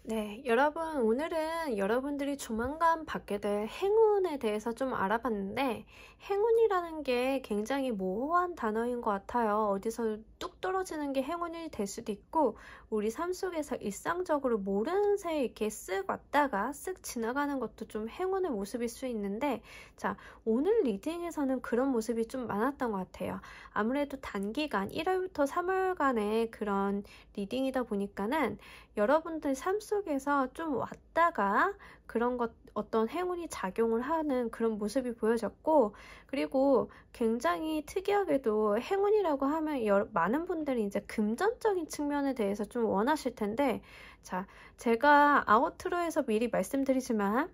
네, 여러분, 오늘은 여러분들이 조만간 받게 될 행운에 대해서 좀 알아봤는데, 행운이라는 게 굉장히 모호한 단어인 것 같아요. 어디서 뚝 떨어지는 게 행운이 될 수도 있고, 우리 삶 속에서 일상적으로 모르는 새에 이렇게 쓱 왔다가 쓱 지나가는 것도 좀 행운의 모습일 수 있는데, 자, 오늘 리딩에서는 그런 모습이 좀 많았던 것 같아요. 아무래도 단기간 1월부터 3월간의 그런 리딩이다 보니까는 여러분들 삶 속에서 좀 왔다가 그런 것 어떤 행운이 작용을 하는 그런 모습이 보여졌고, 그리고 굉장히 특이하게도 행운이라고 하면 많은 분들이 이제 금전적인 측면에 대해서 좀 원하실 텐데, 자, 제가 아우트로에서 미리 말씀드리지만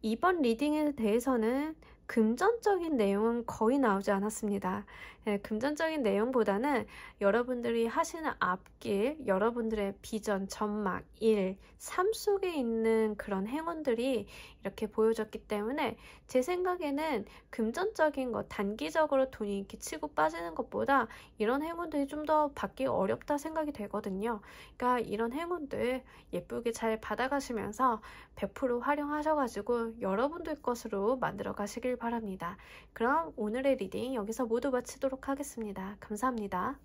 이번 리딩에 대해서는 금전적인 내용은 거의 나오지 않았습니다. 네, 금전적인 내용보다는 여러분들이 하시는 앞길, 여러분들의 비전, 전막, 일, 삶 속에 있는 그런 행운들이 이렇게 보여졌기 때문에 제 생각에는 금전적인 것, 단기적으로 돈이 이렇게 치고 빠지는 것보다 이런 행운들이 좀 더 받기 어렵다 생각이 되거든요. 그러니까 이런 행운들 예쁘게 잘 받아가시면서 100% 활용하셔가지고 여러분들 것으로 만들어 가시길 바랍니다. 그럼 오늘의 리딩 여기서 모두 마치도록 하겠습니다. 감사합니다.